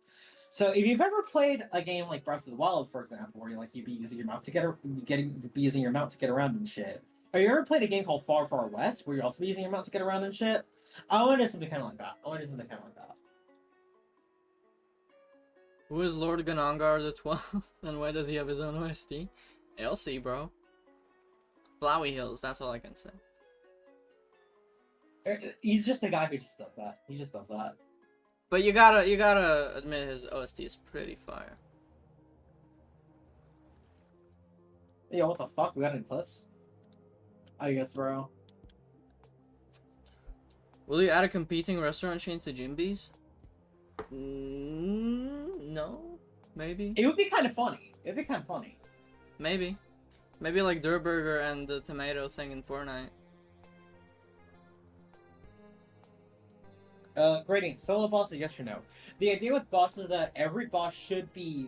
So if you've ever played a game like Breath of the Wild, for example, where you'd be using your mount to get around and shit, or you ever played a game called Far Far West, where you're also using your mount to get around and shit, I wanted something kind of like that. Who is Lord Ganongar the 12th, and why does he have his own OST? LC, bro. Flowey Hills, that's all I can say. He's just a guy who just does that. He just does that. But you gotta admit his OST is pretty fire. Yo, what the fuck? We got any clips? I guess, bro. Will you add a competing restaurant chain to Jimby's? No, maybe. It would be kind of funny. It'd be kind of funny. Maybe like Der Burger and the tomato thing in Fortnite. Grading, solo bosses, yes or no? The idea with bosses is that every boss should be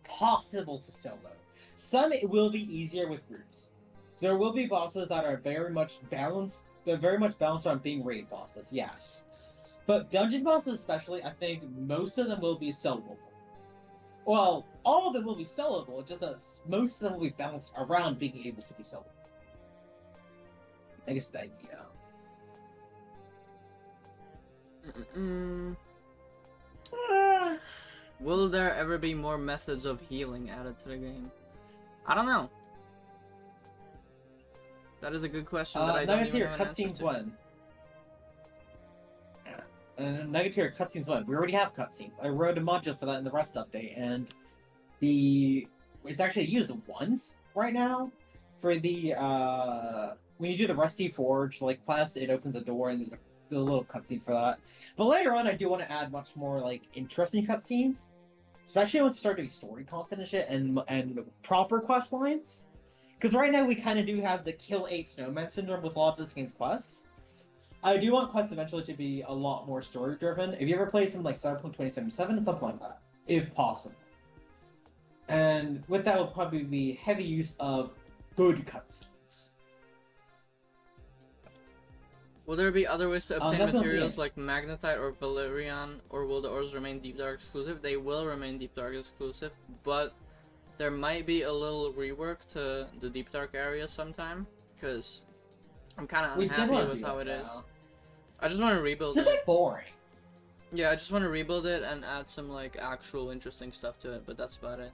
possible to solo. Some it will be easier with groups. So there will be bosses that are very much balanced. They're very much balanced on being raid bosses, yes. But dungeon bosses especially, I think most of them will be soloable. Well, all of them will be soloable, just that most of them will be balanced around being able to be soloable. I guess the idea. Will there ever be more methods of healing added to the game? I don't know. That is a good question that I don't even have an answer cutscenes to. when. Negative cutscenes when. We already have cutscenes. I wrote a module for that in the Rust update, and it's actually used once right now for the when you do the Rusty Forge like quest, it opens a door and there's a little cutscene for that. But later on, I do want to add much more like interesting cutscenes, especially when we start doing story content and shit and proper quest lines. Because right now we kind of do have the kill 8 snowman syndrome with a lot of this game's quests. I do want quests eventually to be a lot more story driven. If you ever played something like Cyberpunk 2077 and something like that, if possible. And with that will probably be heavy use of good cutscenes. Will there be other ways to obtain that's materials not like magnetite or valerian, or will the ores remain Deep Dark exclusive? They will remain Deep Dark exclusive, but there might be a little rework to the Deep Dark area sometime, because I'm kind of unhappy with how it is. I just want to rebuild It's a it. bit boring. Yeah, I just want to rebuild it and add some like actual interesting stuff to it, but that's about it.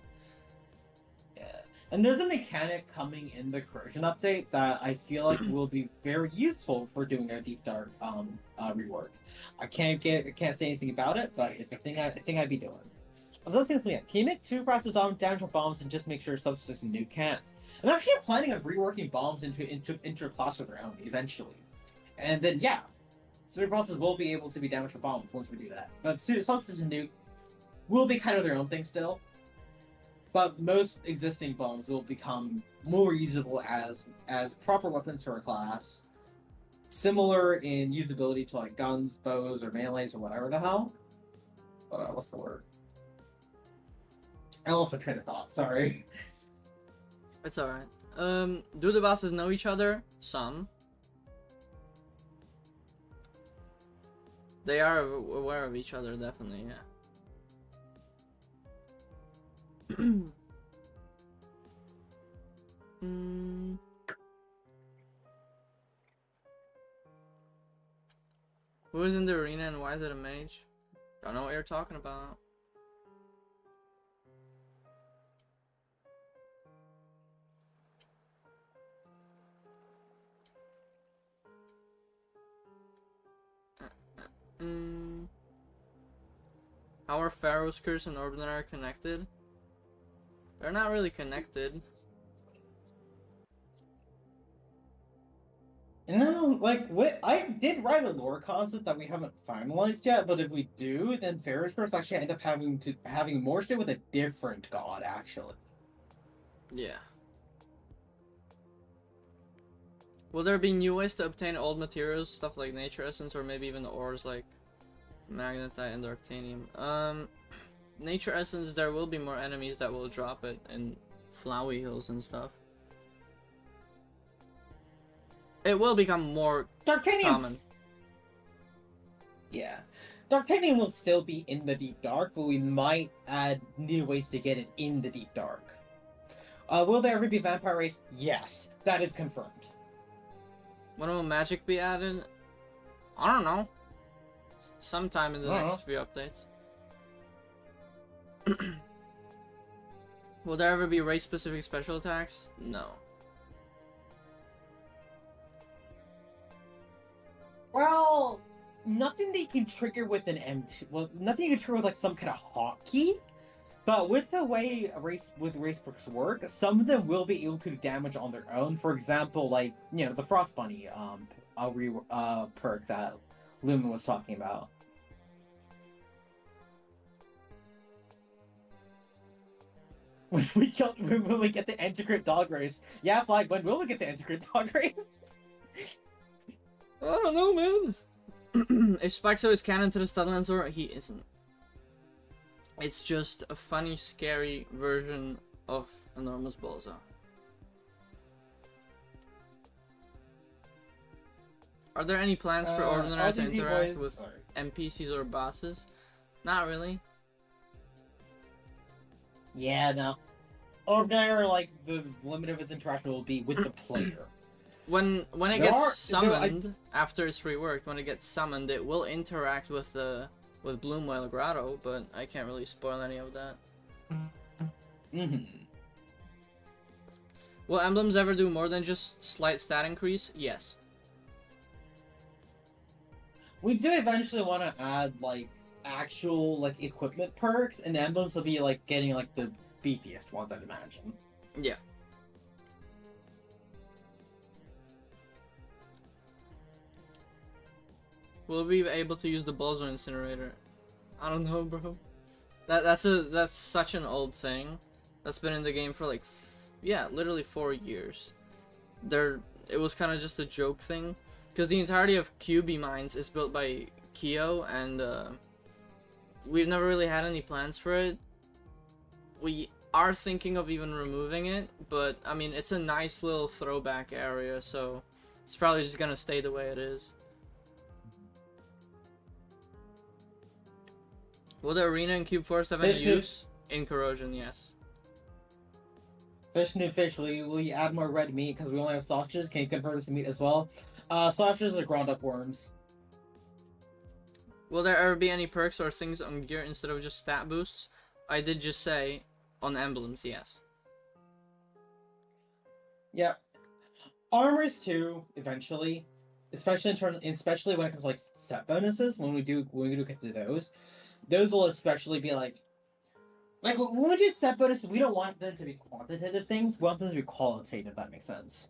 Yeah. And there's a mechanic coming in the corrosion update that I feel like will be very useful for doing a Deep Dark rework. I can't say anything about it, but it's a thing I'd be doing. I was looking at can you make two process damage on bombs and just make sure substance and nuke can't? I'm actually planning on reworking bombs into a class of their own eventually. And then yeah. Super bosses will be able to be damaged for bombs once we do that. But substance and nuke will be kind of their own thing still. But most existing bombs will become more usable as proper weapons for a class. Similar in usability to like guns, bows, or melees, or whatever the hell. But what's the word? I lost my train of thought, sorry. It's alright. Do the bosses know each other? Some. They are aware of each other, definitely, yeah. Who is in the arena and why is it a mage? Don't know what you're talking about. How are Pharaoh's Curse and Orbinar connected? They're not really connected. No, like what I did write a lore concept that we haven't finalized yet, but if we do, then Pharaoh's Curse actually end up having more shit with a different god, actually. Yeah. Will there be new ways to obtain old materials, stuff like nature essence, or maybe even the ores like magnetite and arctanium? Nature essence, there will be more enemies that will drop it in Flowey Hills and stuff. It will become more common. Yeah. Darktanium will still be in the Deep Dark, but we might add new ways to get it in the Deep Dark. Will there ever be vampire race? Yes, that is confirmed. When will magic be added? I don't know. Sometime in the next few updates. Will there ever be race-specific special attacks? No. Well, nothing that you can trigger with an M2. Well, nothing you can trigger with like some kind of hotkey. But with the way race perks work, some of them will be able to do damage on their own. For example, like the Frost Bunny perk that Lumen was talking about. When we get the Entecrit dog race. Yeah, Flag, when will we get the Entecrit dog race? I don't know, man. If Spikes is canon to the Studlands lore, he isn't. It's just a funny, scary version of Enormous Balza. Are there any plans for Ordinary to interact with NPCs or bosses? Not really. Yeah, no. Ordinary, like, the limit of its interaction will be with the player. When it gets summoned, after it's reworked, when it gets summoned, it will interact with Bloomwhale Grotto, but I can't really spoil any of that. Will emblems ever do more than just slight stat increase? Yes. We do eventually want to add, like, actual, like, equipment perks, and emblems will be, like, getting, like, the beefiest ones, I'd imagine. Yeah. Will we be able to use the Balzo Incinerator? I don't know, bro. That's such an old thing. That's been in the game for like, literally 4 years. It was kind of just a joke thing, because the entirety of QB Mines is built by Kyo, and we've never really had any plans for it. We are thinking of even removing it, but I mean, it's a nice little throwback area, so it's probably just gonna stay the way it is. Will the arena and Cube Forest have any use? In Corrosion, yes. Fish new fish, will you add more red meat? Because we only have sausages. Can you convert this to meat as well? Sausages are ground up worms. Will there ever be any perks or things on gear instead of just stat boosts? I did just say, on emblems, yes. Yep. Armors too, eventually. Especially when it comes to like set bonuses, when we do get to those. Those will especially be like when we do set bonuses, we don't want them to be quantitative things. We want them to be qualitative, if that makes sense.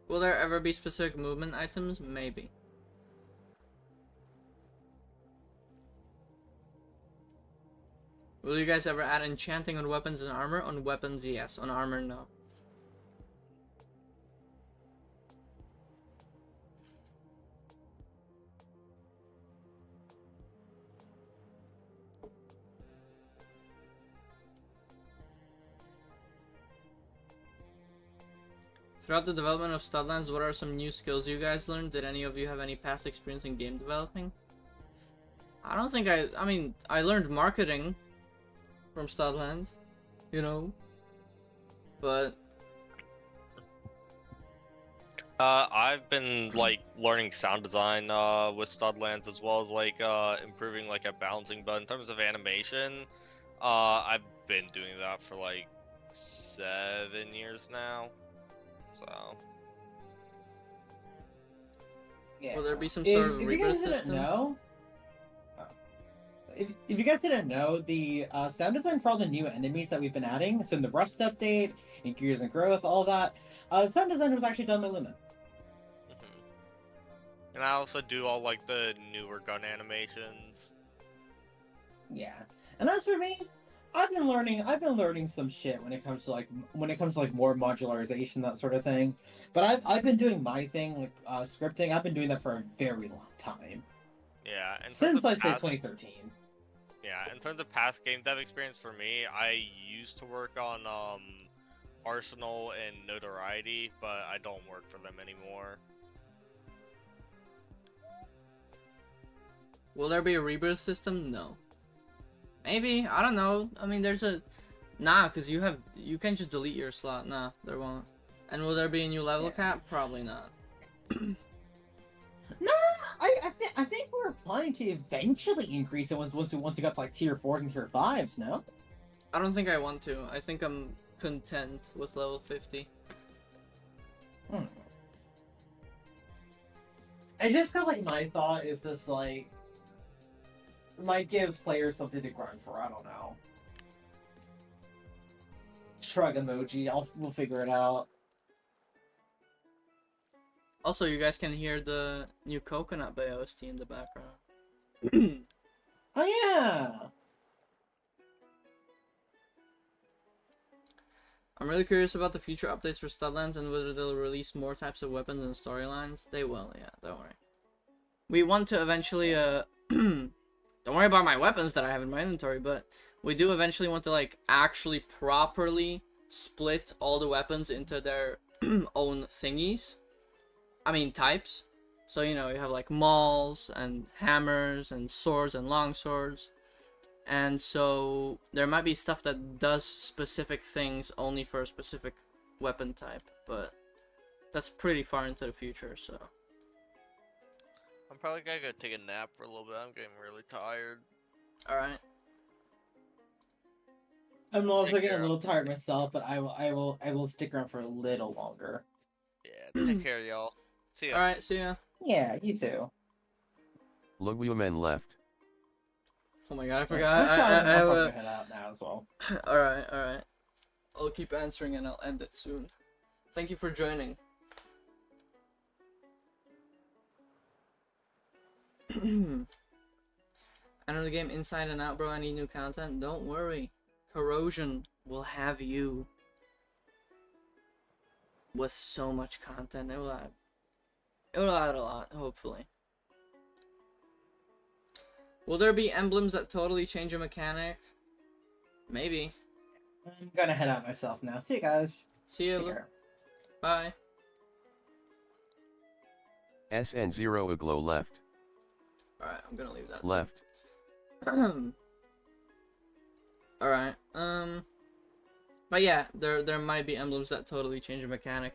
Will there ever be specific movement items? Maybe. Will you guys ever add enchanting on weapons and armor? On weapons, yes. On armor, no. Throughout the development of Studlands, what are some new skills you guys learned? Did any of you have any past experience in game developing? I don't think I mean, I learned marketing from Studlands, but... I've been, like, learning sound design, with Studlands, as well as, like, improving, like, a balancing, but in terms of animation, I've been doing that for, like, 7 years now. So yeah. Will there be some sort of rebirth system? If you guys didn't know, the sound design for all the new enemies that we've been adding, so in the Rust update, in Gears and Growth, all that, the sound design was actually done by Lumen. And I also do all like the newer gun animations. Yeah, and as for me, I've been learning some shit when it comes to like more modularization, that sort of thing. But I've been doing my thing, like scripting. I've been doing that for a very long time. Yeah, since I'd say 2013. Yeah, in terms of past game dev experience for me, I used to work on Arsenal and Notoriety, but I don't work for them anymore. Will there be a rebirth system? No. Maybe, I don't know. I mean, there's a... Nah, because you can't just delete your slot. Nah, there won't. And will there be a new level cap? Probably not. No, I think we're planning to eventually increase it once we got to like tier 4s and tier 5s, no? I don't think I want to. I think I'm content with level 50. I just got like my thought is just like might give players something to grind for. I don't know. Shrug emoji. We'll figure it out. Also, you guys can hear the new Coconut Bay OST in the background. Oh yeah. I'm really curious about the future updates for Studlands and whether they'll release more types of weapons and storylines. They will, yeah, don't worry. We want to eventually, don't worry about my weapons that I have in my inventory, but we do eventually want to, like, actually properly split all the weapons into their own thingies. I mean, types. So, you know, you have, like, mauls and hammers and swords and long swords. And so there might be stuff that does specific things only for a specific weapon type, but that's pretty far into the future, so. I'm probably gonna go take a nap for a little bit. I'm getting really tired. Alright. I'm also Take getting care. a little tired myself, but I will stick around for a little longer. Yeah, take care, y'all. See ya. Alright, see ya. Yeah, you too. Lugwumen left. Oh my god, I I'm forgot. I probably have gonna a... head out now as well. Alright, alright. I'll keep answering and I'll end it soon. Thank you for joining. I know the game inside and out, bro. I need new content. Don't worry. Corrosion will have you with so much content. It will add a lot, hopefully. Will there be emblems that totally change a mechanic? Maybe. I'm gonna head out myself now. See you guys. See Take you. care. Bye. SN0 Aglow left. Alright, I'm gonna leave that. Left. Alright, but yeah, there might be emblems that totally change a mechanic.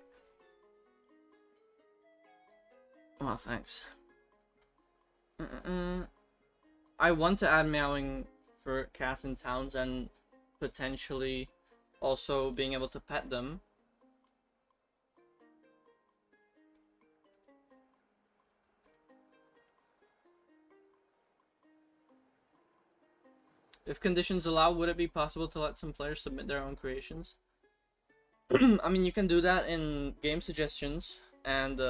Oh, thanks. I want to add meowing for cats in towns and potentially also being able to pet them. If conditions allow, would it be possible to let some players submit their own creations? I mean, you can do that in game suggestions, and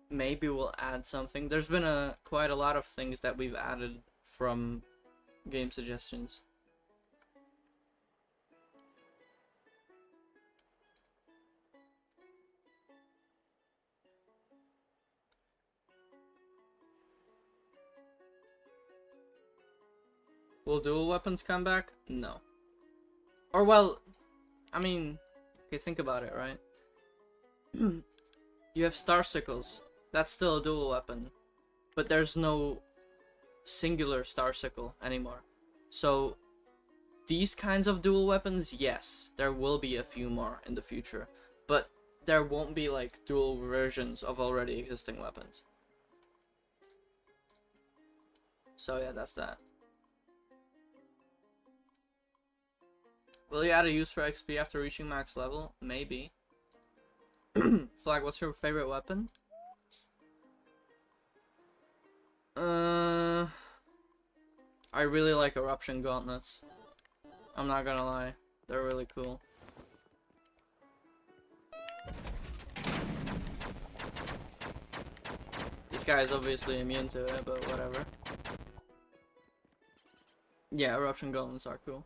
maybe we'll add something. There's been quite a lot of things that we've added from game suggestions. Will dual weapons come back? No. Or, well, I mean, okay, think about it, right? You have star sickles. That's still a dual weapon. But there's no singular star sickle anymore. So, these kinds of dual weapons, yes, there will be a few more in the future. But there won't be, like, dual versions of already existing weapons. So, yeah, that's that. Will you add a use for XP after reaching max level? Maybe. Flag, what's your favorite weapon? I really like eruption gauntlets. I'm not gonna lie. They're really cool. This guy is obviously immune to it, but whatever. Yeah, eruption gauntlets are cool.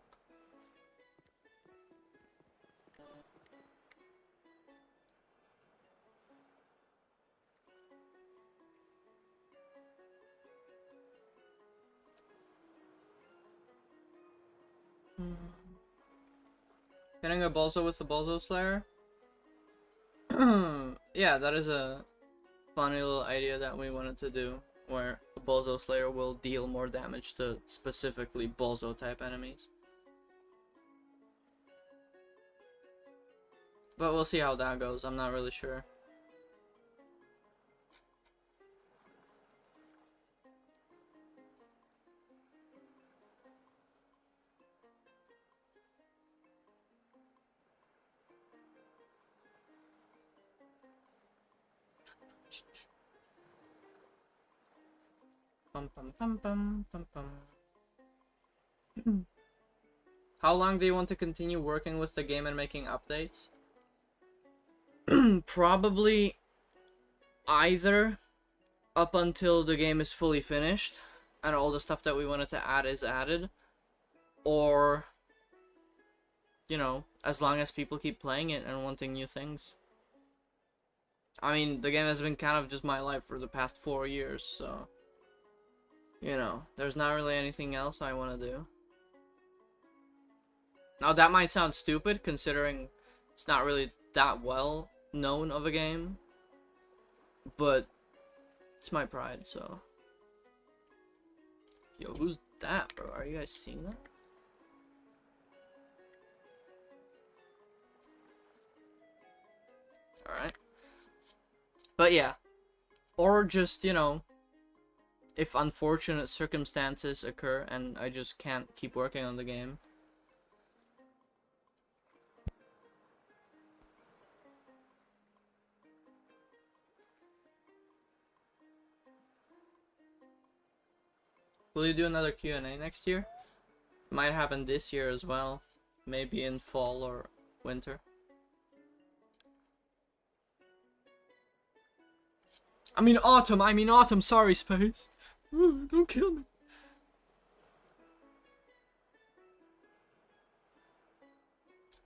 Getting a Bolzo with the Bolzo Slayer? Yeah, that is a funny little idea that we wanted to do, where a Bolzo Slayer will deal more damage to specifically Bolzo type enemies. But we'll see how that goes, I'm not really sure. Bum, bum, bum, bum, bum, bum. How long do you want to continue working with the game and making updates? Probably either up until the game is fully finished and all the stuff that we wanted to add is added, or, you know, as long as people keep playing it and wanting new things. I mean, the game has been kind of just my life for the past 4 years, so, you know, there's not really anything else I want to do. Now, that might sound stupid, considering it's not really that well known of a game, but it's my pride, so. Yo, who's that, bro? Are you guys seeing that? Alright. But yeah. Or just, you know, if unfortunate circumstances occur and I just can't keep working on the game. Will you do another Q&A next year? Might happen this year as well. Maybe in fall or winter. I mean autumn, sorry, Space. Ooh, don't kill me.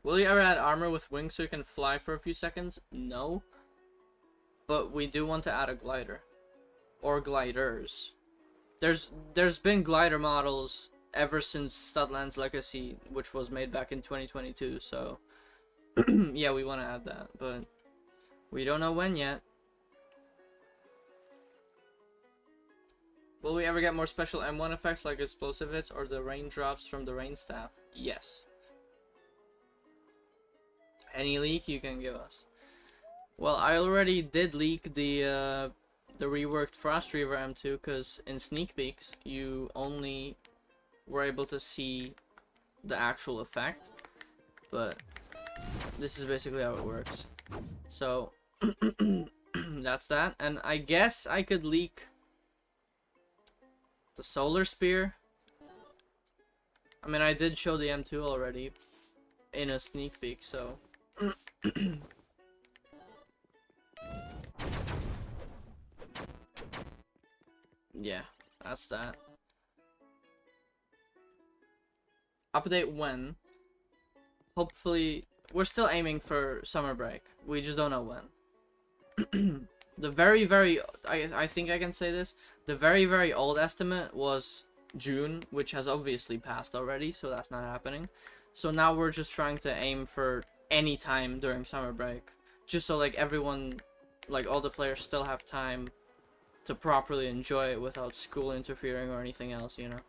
Will you ever add armor with wings so you can fly for a few seconds? No. But we do want to add a glider. Or gliders. There's been glider models ever since Studlands Legacy, which was made back in 2022, so yeah, we want to add that, but we don't know when yet. Will we ever get more special M1 effects like explosive hits or the raindrops from the rain staff? Yes. Any leak you can give us. Well, I already did leak the reworked Frost Reaver M2, because in sneak peeks you only were able to see the actual effect, but this is basically how it works. So that's that, and I guess I could leak the solar spear. I mean, I did show the M2 already in a sneak peek, so yeah, that's that. Update when? Hopefully, we're still aiming for summer break. We just don't know when. The very, I think I can say this. The very old estimate was June, which has obviously passed already, so that's not happening. So now we're just trying to aim for any time during summer break. Just so, like, everyone, like, all the players still have time to properly enjoy it without school interfering or anything else, you know?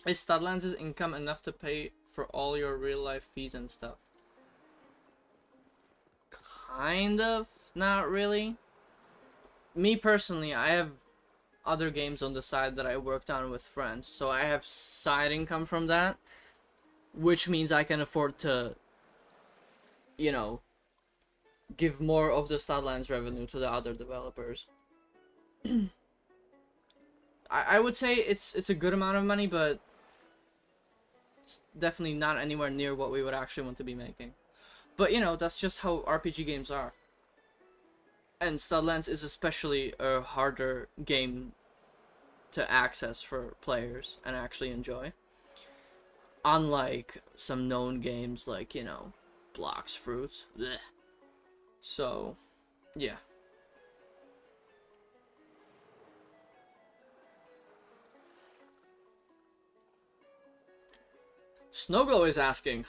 Is Studlands' income enough to pay for all your real-life fees and stuff? Kind of, not really. Me personally, I have other games on the side that I worked on with friends, so I have side income from that, which means I can afford to, you know, give more of the Studlands revenue to the other developers. I would say it's a good amount of money, but it's definitely not anywhere near what we would actually want to be making. But, you know, that's just how RPG games are. And Studlands is especially a harder game to access for players and actually enjoy. Unlike some known games like, you know, Blocks Fruits. Blech. So, yeah. Snowglow is asking,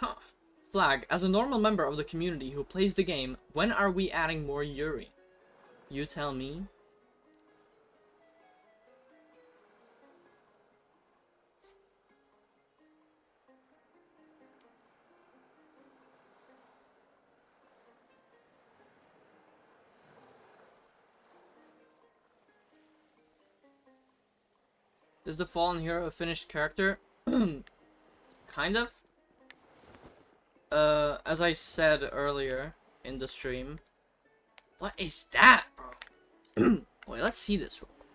Flag, as a normal member of the community who plays the game, when are we adding more Yuri? You tell me. Is the fallen hero a finished character? Kind of. As I said earlier, in the stream. What is that, bro? Wait, let's see this real quick.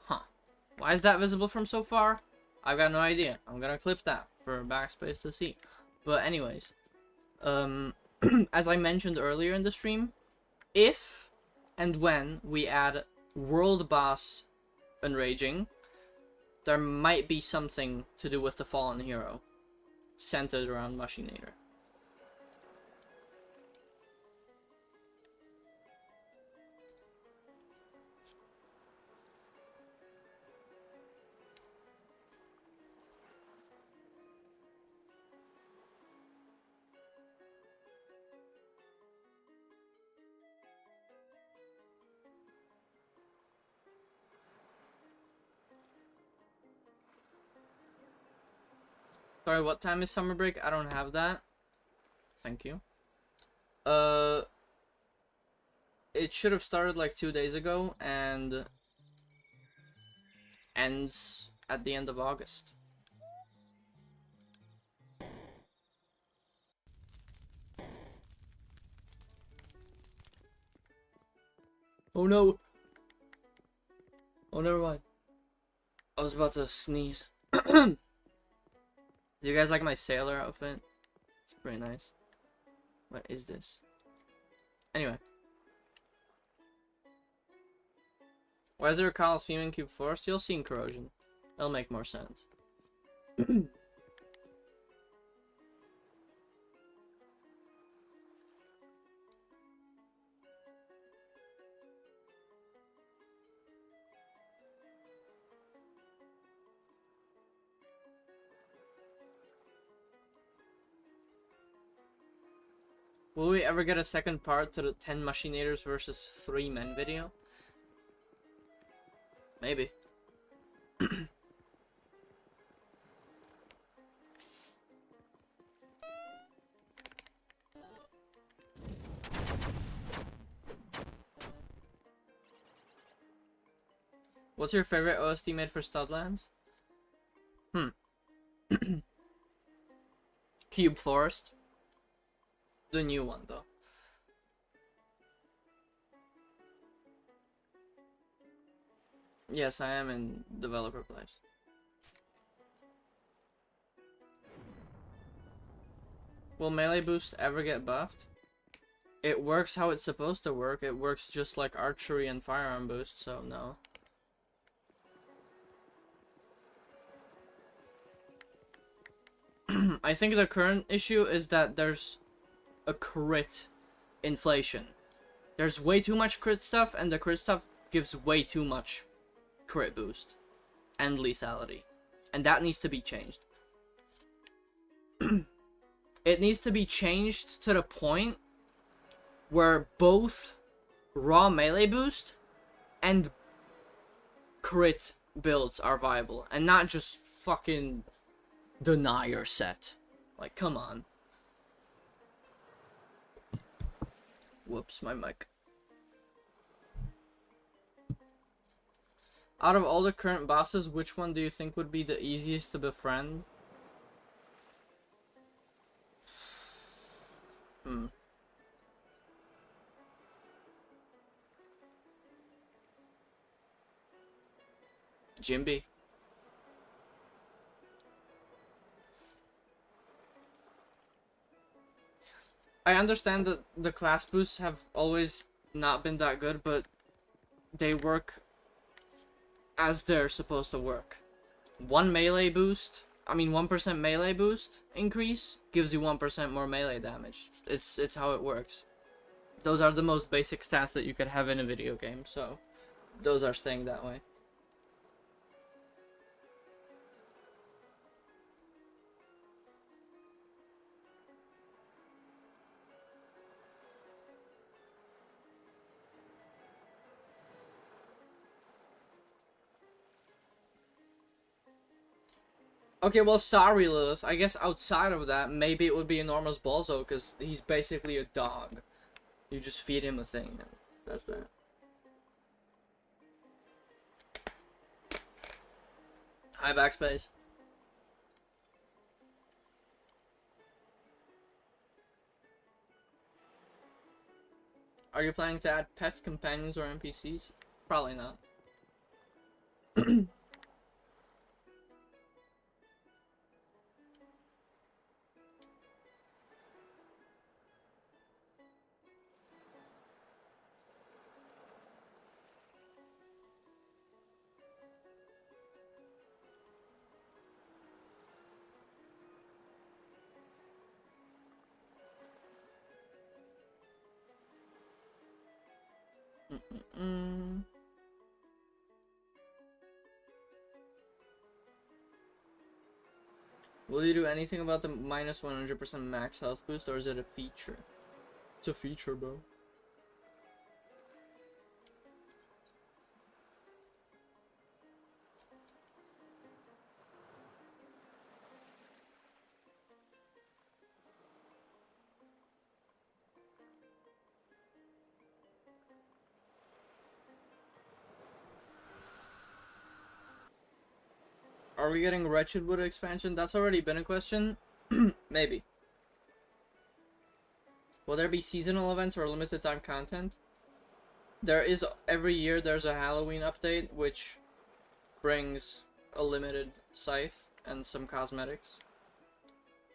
Huh. Why is that visible from so far? I've got no idea. I'm gonna clip that for backspace to see. But anyways, as I mentioned earlier in the stream, if and when we add World Boss Enraging, there might be something to do with the Fallen Hero, centered around Machinator. Sorry, what time is summer break? I don't have that. Thank you. It should have started like 2 days ago and ends at the end of August. Oh no! Oh, never mind. I was about to sneeze. Do you guys like my sailor outfit? It's pretty nice. What is this? Anyway. Why is there a Coliseum in Cube Forest? You'll see in Corrosion. It'll make more sense. Will we ever get a second part to the 10 Machinators versus 3 men video? Maybe. What's your favorite OST made for Studlands? Cube Forest. The new one, though. Yes, I am in developer place. Will melee boost ever get buffed? It works how it's supposed to work. It works just like archery and firearm boost, so no. I think the current issue is that there's a crit inflation. There's way too much crit stuff, and the crit stuff gives way too much crit boost and lethality, and that needs to be changed. It needs to be changed to the point where both raw melee boost and crit builds are viable, and not just fucking deny your set. Like, come on. Whoops, my mic. Out of all the current bosses, which one do you think would be the easiest to befriend? Jimby. I understand that the class boosts have always not been that good, but they work as they're supposed to work. 1% melee boost increase gives you 1% more melee damage. It's how it works. Those are the most basic stats that you could have in a video game, so those are staying that way. Okay, well, sorry, Lilith. I guess outside of that, maybe it would be Enormous Balzo, because he's basically a dog. You just feed him a thing, and that's that. Hi, Backspace. Are you planning to add pets, companions, or NPCs? Probably not. Will you do anything about the minus 100% max health boost, or is it a feature? It's a feature, bro. Are we getting Wretched Wood expansion? That's already been a question. Maybe. Will there be seasonal events or limited time content? There is, every year there's a Halloween update, which brings a limited scythe and some cosmetics.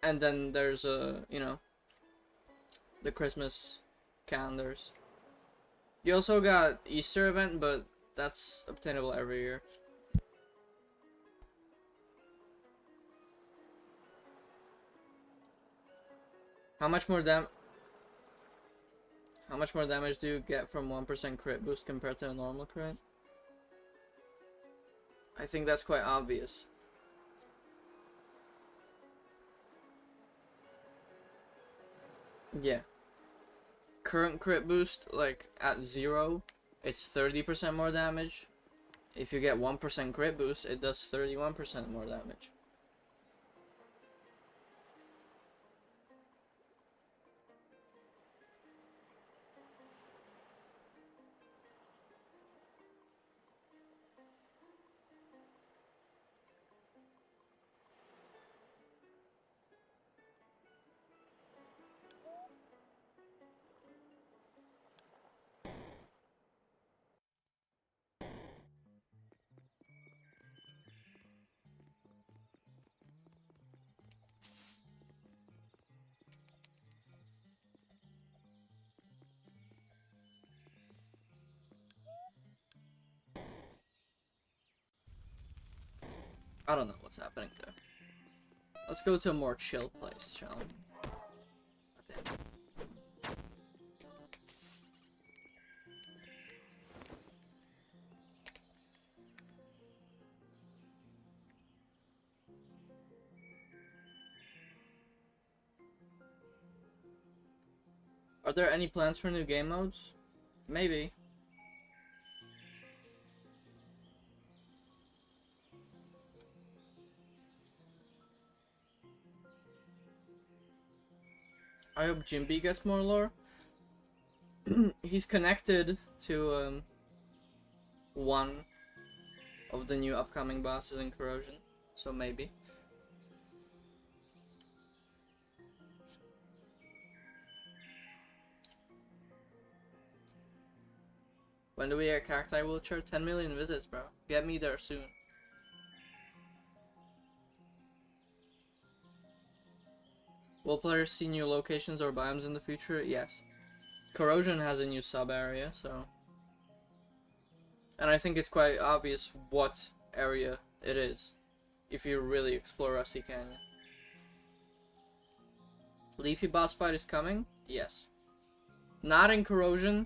And then there's you know, the Christmas calendars. You also got Easter event, but that's obtainable every year. How much more damage do you get from 1% crit boost compared to a normal crit? I think that's quite obvious. Yeah. Current crit boost, like at 0, it's 30% more damage. If you get 1% crit boost, it does 31% more damage. I don't know what's happening there. Let's go to a more chill place, shall we? Okay. Are there any plans for new game modes? Maybe. I hope Jimby gets more lore. He's connected to one of the new upcoming bosses in Corrosion, so maybe. When do we get Cacti Wheelchair? 10 million visits, bro. Get me there soon. Will players see new locations or biomes in the future? Yes. Corrosion has a new sub-area, so... And I think it's quite obvious what area it is, if you really explore Rusty Canyon. Leafy boss fight is coming? Yes. Not in Corrosion,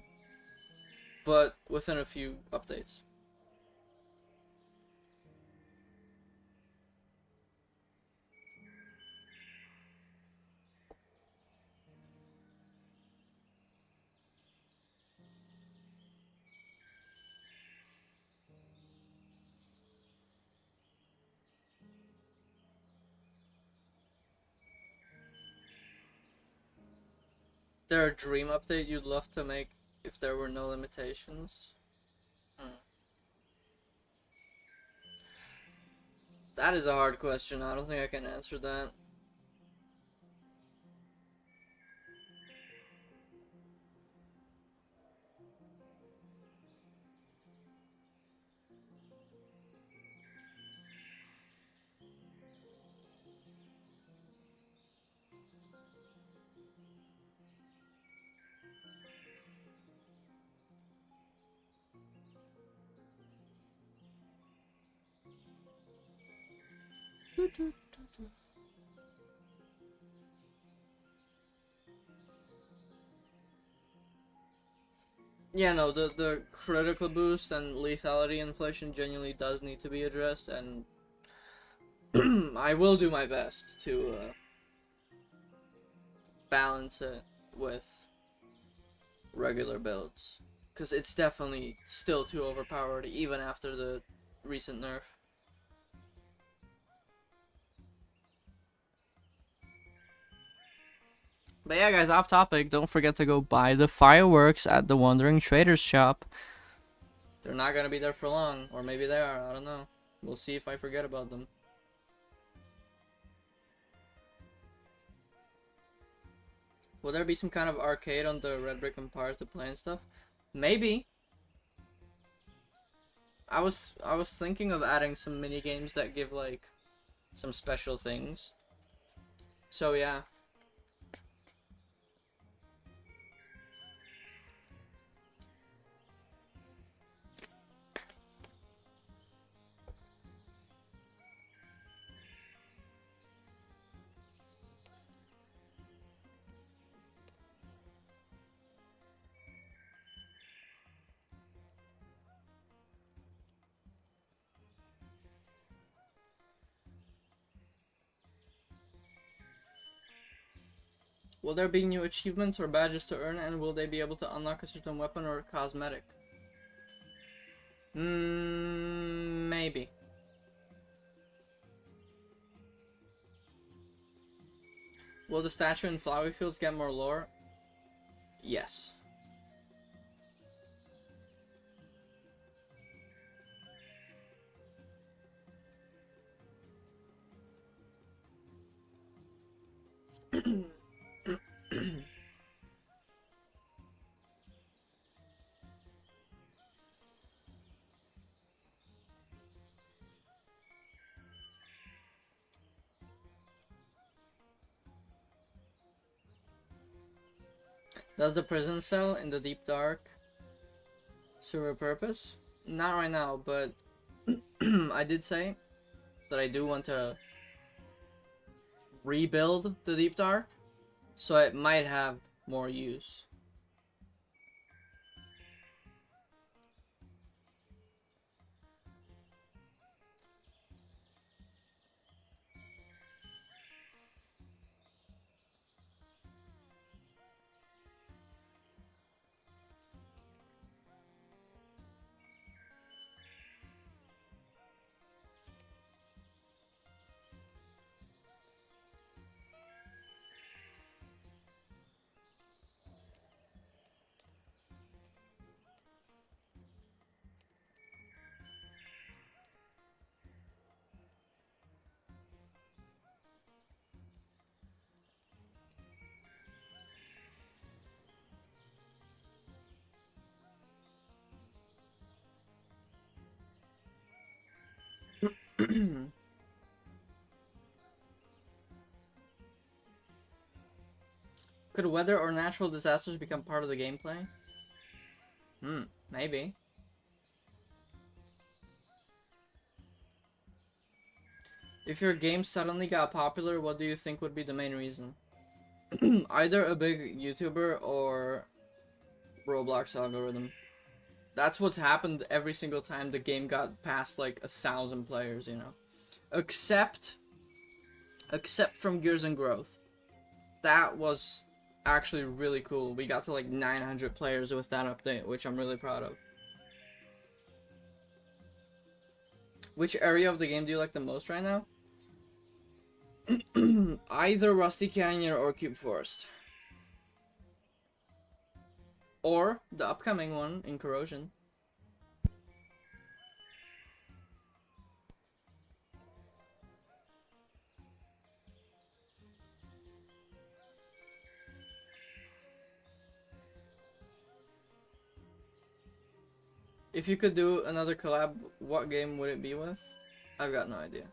but within a few updates. There a dream update you'd love to make if there were no limitations? That is a hard question. I don't think I can answer that. Yeah, no, the critical boost and lethality inflation genuinely does need to be addressed, and I will do my best to balance it with regular builds, because it's definitely still too overpowered even after the recent nerf. But yeah, guys, off topic, don't forget to go buy the fireworks at the Wandering Traders shop. They're not gonna be there for long, or maybe they are, I don't know. We'll see if I forget about them. Will there be some kind of arcade on the Red Brick Empire to play and stuff? Maybe. I was thinking of adding some mini games that give like some special things. So yeah. Will there be new achievements or badges to earn, and will they be able to unlock a certain weapon or cosmetic? Maybe. Will the statue in Flowery Fields get more lore? Yes. Does the prison cell in the deep dark serve a purpose? Not right now, but I did say that I do want to rebuild the deep dark, so it might have more use. Could weather or natural disasters become part of the gameplay? Maybe. If your game suddenly got popular, what do you think would be the main reason? Either a big YouTuber or Roblox algorithm. That's what's happened every single time the game got past like 1,000 players, you know. Except from Gears and Growth. That was actually really cool. We got to like 900 players with that update, which I'm really proud of. Which area of the game do you like the most right now? Either Rusty Canyon or Cube Forest. Or the upcoming one in Corrosion. If you could do another collab, what game would it be with? I've got no idea.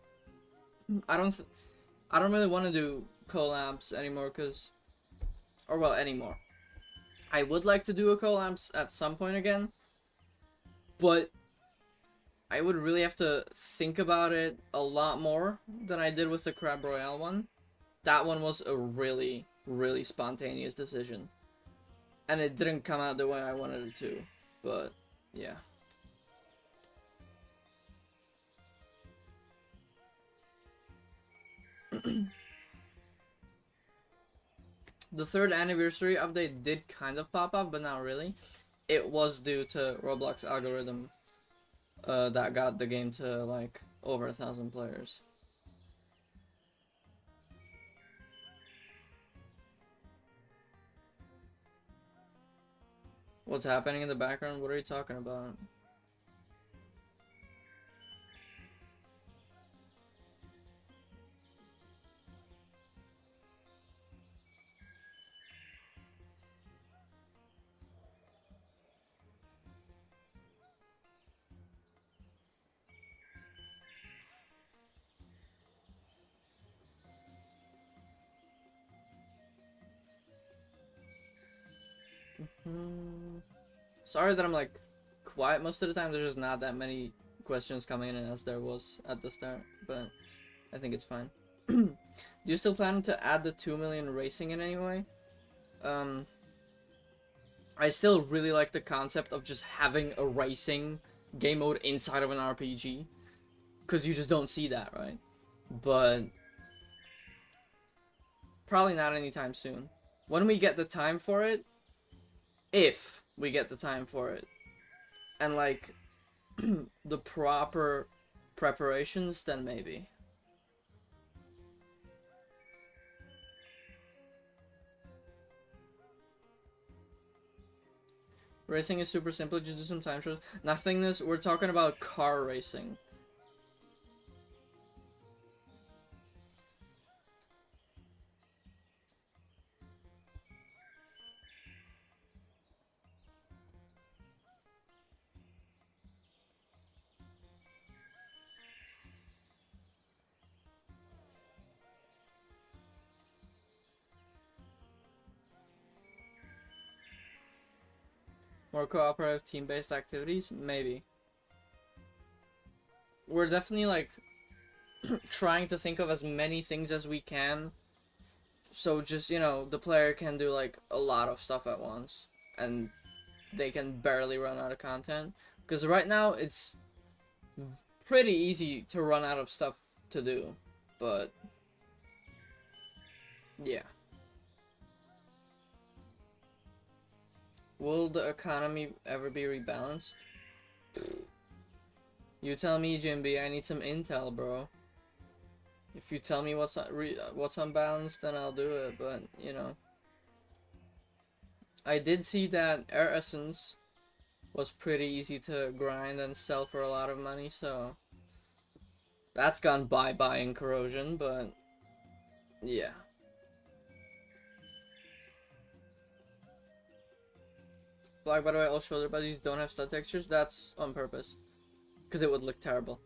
I don't really want to do collabs anymore, anymore. I would like to do a collab at some point again, but I would really have to think about it a lot more than I did with the Crab Royale one. That one was a really, really spontaneous decision. And it didn't come out the way I wanted it to, but yeah. The 3rd anniversary update did kind of pop up, but not really. It was due to Roblox algorithm that got the game to like over 1,000 players. What's happening in the background? What are you talking about? Sorry that I'm like quiet most of the time. There's just not that many questions coming in as there was at the start, but I think it's fine. Do you still plan to add the 2 million racing in any way? I still really like the concept of just having a racing game mode inside of an RPG, because you just don't see that, right? But probably not anytime soon. When we get the time for it, if we get the time for it, and like the proper preparations, then maybe. Racing is super simple, just do some time trials. Nothingness, we're talking about car racing. More cooperative team-based activities? Maybe. We're definitely like trying to think of as many things as we can, so just, you know, the player can do like a lot of stuff at once and they can barely run out of content, because right now it's pretty easy to run out of stuff to do, but yeah. Will the economy ever be rebalanced? You tell me, Jimby. I need some intel, bro. If you tell me what's unbalanced, then I'll do it. But you know, I did see that Air Essence was pretty easy to grind and sell for a lot of money, so that's gone bye-bye in Corrosion. But yeah. Black, by the way, all shoulder buddies don't have stud textures. That's on purpose, because it would look terrible.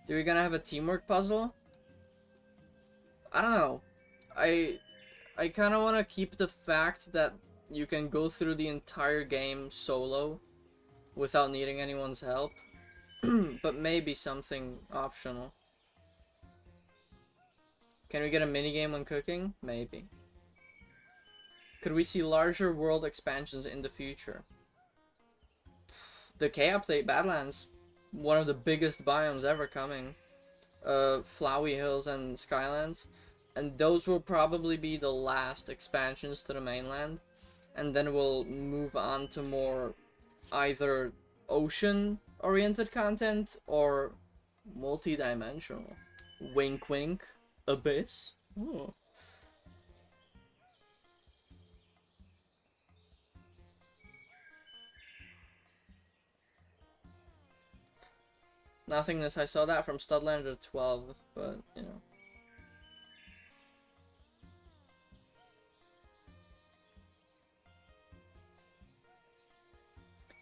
Do we gonna have a teamwork puzzle? I don't know. I kind of want to keep the fact that you can go through the entire game solo without needing anyone's help, but maybe something optional. Can we get a minigame when cooking? Maybe. Could we see larger world expansions in the future? The K update, Badlands, one of the biggest biomes ever coming. Flowey Hills and Skylands, and those will probably be the last expansions to the mainland, and then we'll move on to more either ocean-oriented content or multi-dimensional. Wink wink. Abyss. Ooh. Nothingness, I saw that from Studlands 12, but, you know.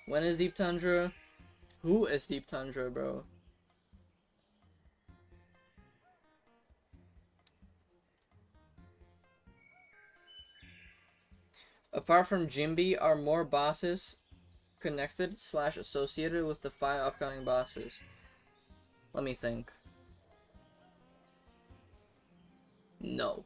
When is Deep Tundra? Who is Deep Tundra, bro? Apart from Jimby, are more bosses connected / associated with the 5 upcoming bosses? Let me think. No.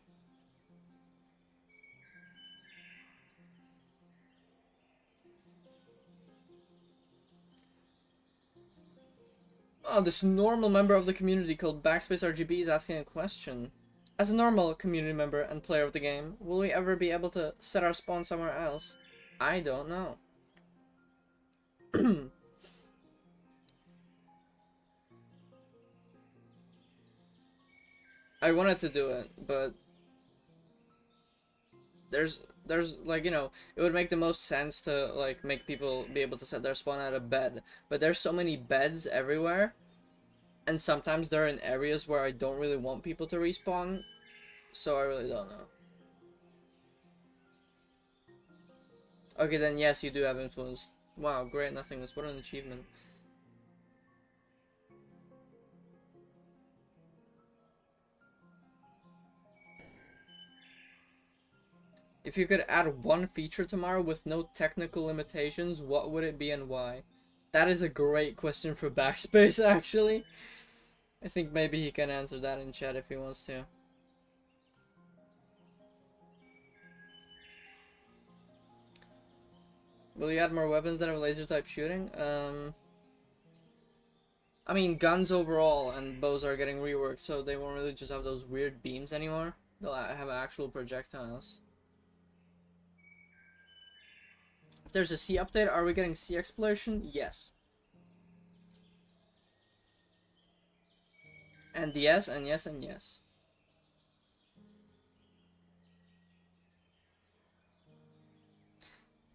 Oh, this normal member of the community called Backspace RGB is asking a question. As a normal community member and player of the game, will we ever be able to set our spawn somewhere else? I don't know. I wanted to do it, but there's like, you know, it would make the most sense to like make people be able to set their spawn at a bed, but there's so many beds everywhere, and sometimes they're in areas where I don't really want people to respawn, so I really don't know. Okay, then yes, you do have influence. Wow, great nothingness, what an achievement. If you could add one feature tomorrow with no technical limitations, what would it be and why? That is a great question for Backspace, actually. I think maybe he can answer that in chat if he wants to. Will you add more weapons that have laser type shooting? I mean, guns overall and bows are getting reworked, so they won't really just have those weird beams anymore. They'll have actual projectiles. If there's a sea update, are we getting sea exploration? Yes. And yes, and yes, and yes.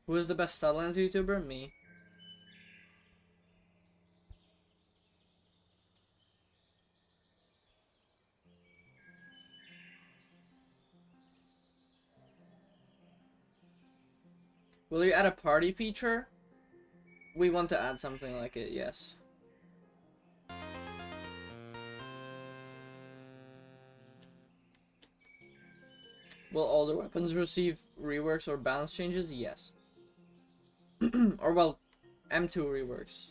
Who is the best Studlands YouTuber? Me. Will you add a party feature? We want to add something like it, yes. Will all the weapons receive reworks or balance changes? Yes. Or, well, M2 reworks.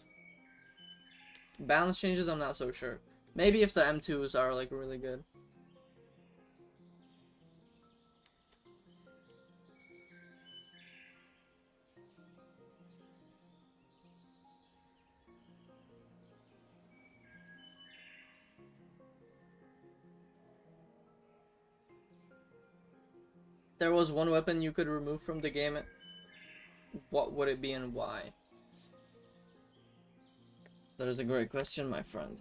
Balance changes, I'm not so sure. Maybe if the M2s are, like, really good. There was one weapon you could remove from the game. What would it be and why? That is a great question, my friend.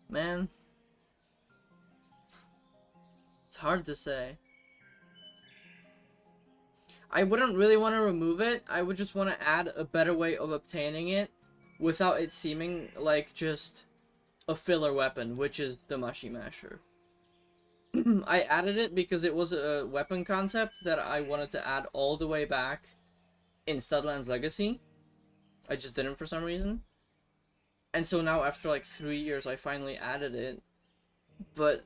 Man, it's hard to say. I wouldn't really want to remove it. I would just want to add a better way of obtaining it without it seeming like just a filler weapon, which is the Mushi Masher. I added it because it was a weapon concept that I wanted to add all the way back in Studlands Legacy. I just didn't for some reason. And so now after like 3 years I finally added it. But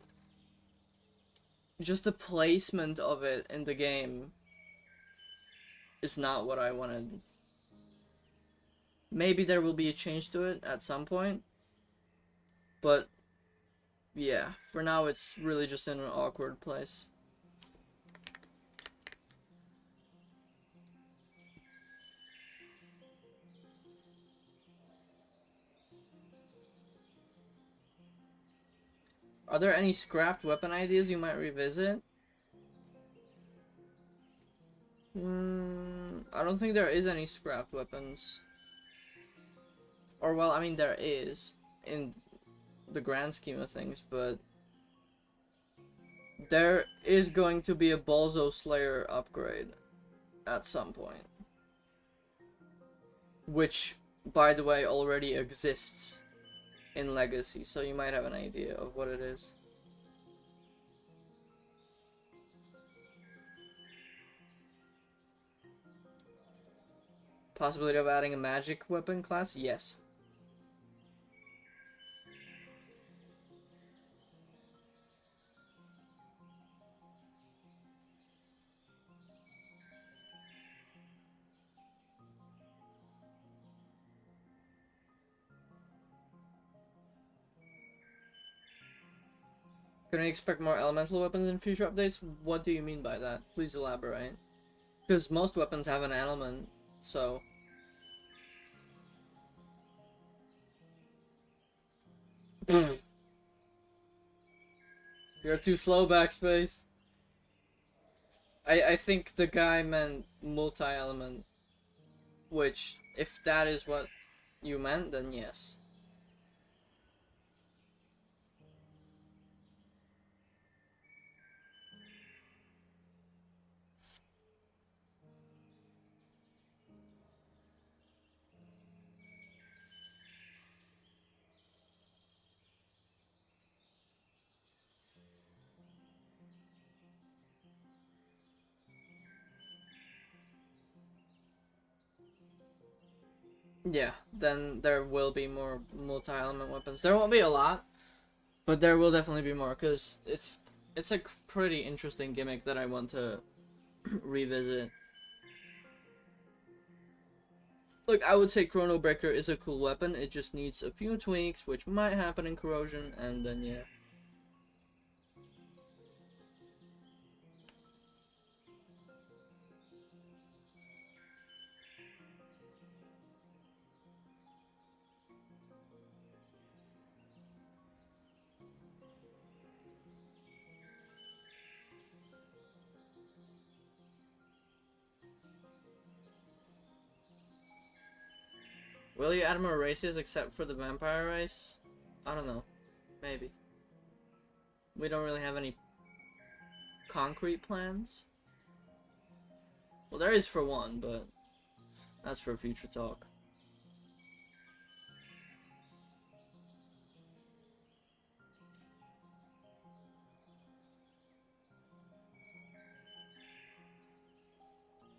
just the placement of it in the game is not what I wanted. Maybe there will be a change to it at some point. But yeah, for now it's really just in an awkward place. Are there any scrapped weapon ideas you might revisit? I don't think there is any scrapped weapons. Or, well, I mean, there is in the grand scheme of things, but there is going to be a Balzo Slayer upgrade at some point. Which, by the way, already exists in Legacy, so you might have an idea of what it is. Possibility of adding a magic weapon class? Yes. Can we expect more elemental weapons in future updates? What do you mean by that? Please elaborate. Because most weapons have an element, so... You're too slow, backspace. I think the guy meant multi-element. Which, if that is what you meant, then yes. Yeah, then there will be more multi-element weapons. There won't be a lot, but there will definitely be more, because it's a pretty interesting gimmick that I want to revisit. Look, I would say Chrono Breaker is a cool weapon, it just needs a few tweaks, which might happen in Corrosion, and then yeah. Will you add more races except for the vampire race? I don't know. Maybe. We don't really have any concrete plans. Well, there is for one, but that's for future talk.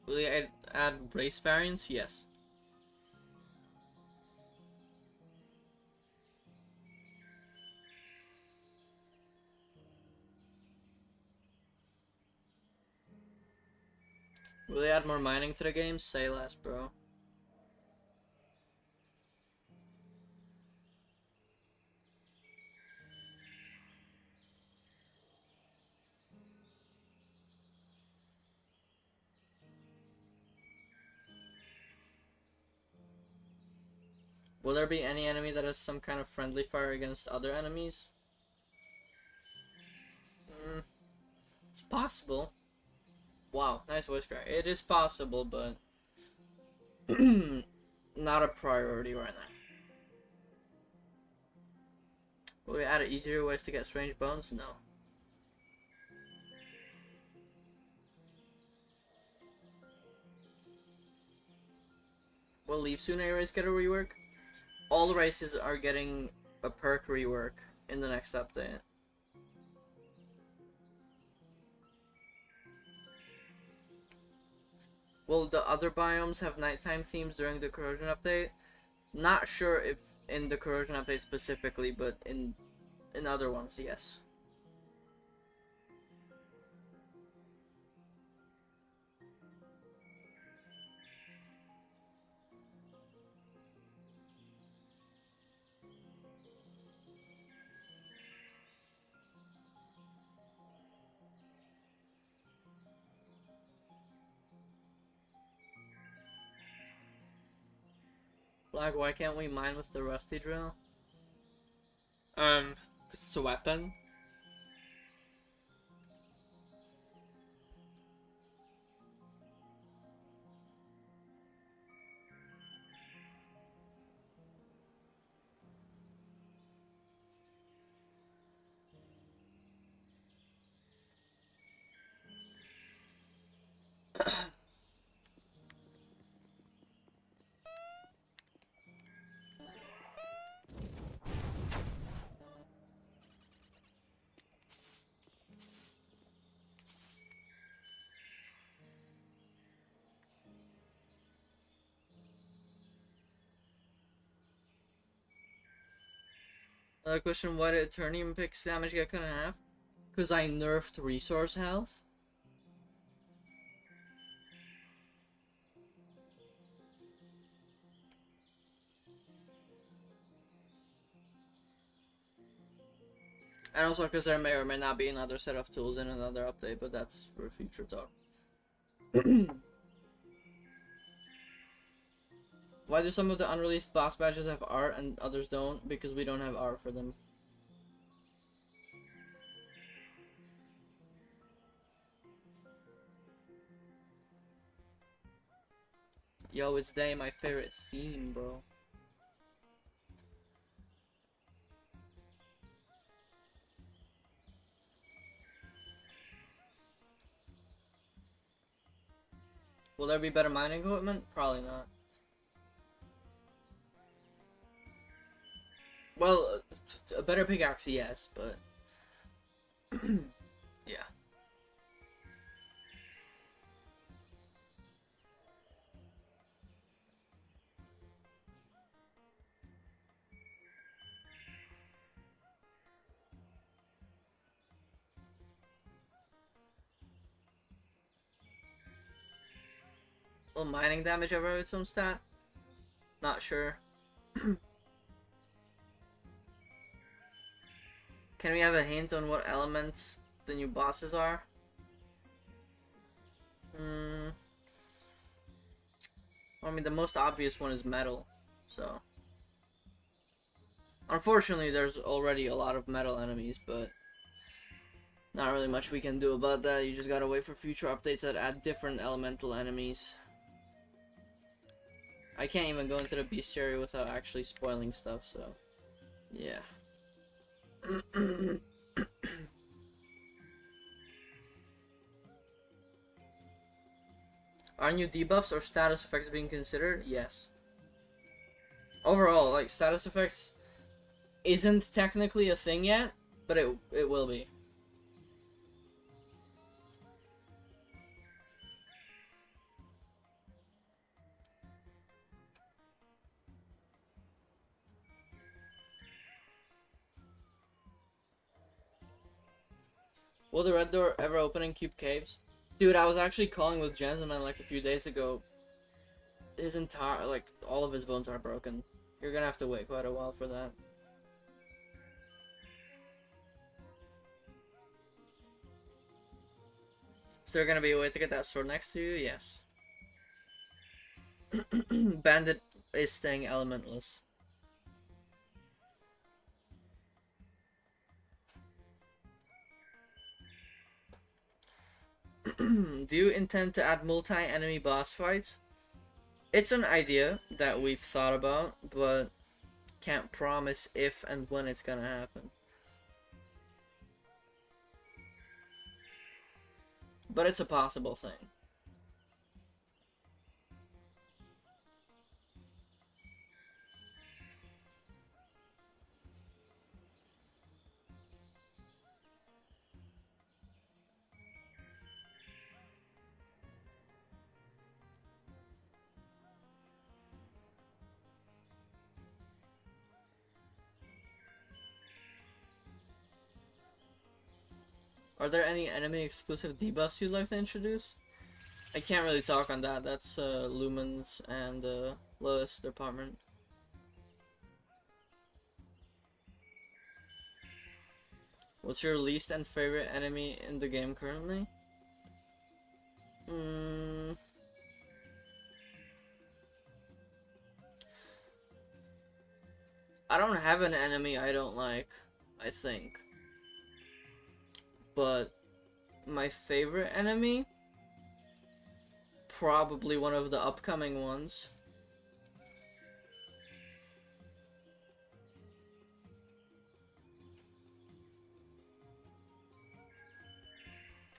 Will you add race variants? Yes. Will they add more mining to the game? Say less, bro. Will there be any enemy that has some kind of friendly fire against other enemies? It's possible. Wow, nice voice crack. It is possible, but not a priority right now. Will we add easier ways to get strange bones? No. Will Leaf Soon race get a rework? All the races are getting a perk rework in the next update. Will the other biomes have nighttime themes during the Corrosion update? Not sure if in the Corrosion update specifically, but in other ones, yes. Black, why can't we mine with the rusty drill? 'Cause it's a weapon. Another question, why did Eternium Picks damage get cut in half? Because I nerfed resource health. And also because there may or may not be another set of tools in another update, but that's for future talk. Why do some of the unreleased boss badges have art and others don't? Because we don't have art for them. Yo, it's Day, my favorite theme, bro. Will there be better mining equipment? Probably not. Well, a better pickaxe, yes, but yeah. Will mining damage ever have its own stat? Not sure. Can we have a hint on what elements the new bosses are? I mean, the most obvious one is metal, so. Unfortunately, there's already a lot of metal enemies, but not really much we can do about that. You just gotta wait for future updates that add different elemental enemies. I can't even go into the bestiary without actually spoiling stuff, so yeah. Are new debuffs or status effects being considered? Yes. Overall, like, status effects isn't technically a thing yet, but it will be. Will the red door ever open in Cube Caves? Dude, I was actually calling with Gentleman like a few days ago. His entire, like, all of his bones are broken. You're gonna have to wait quite a while for that. Is there gonna be a way to get that sword next to you? Yes. Bandit is staying elementless. Do you intend to add multi-enemy boss fights? It's an idea that we've thought about, but can't promise if and when it's gonna happen. But it's a possible thing. Are there any enemy exclusive debuffs you'd like to introduce? I can't really talk on that. That's Lumen's and Lilith's department. What's your least and favorite enemy in the game currently? I don't have an enemy I don't like, I think. But my favorite enemy? Probably one of the upcoming ones.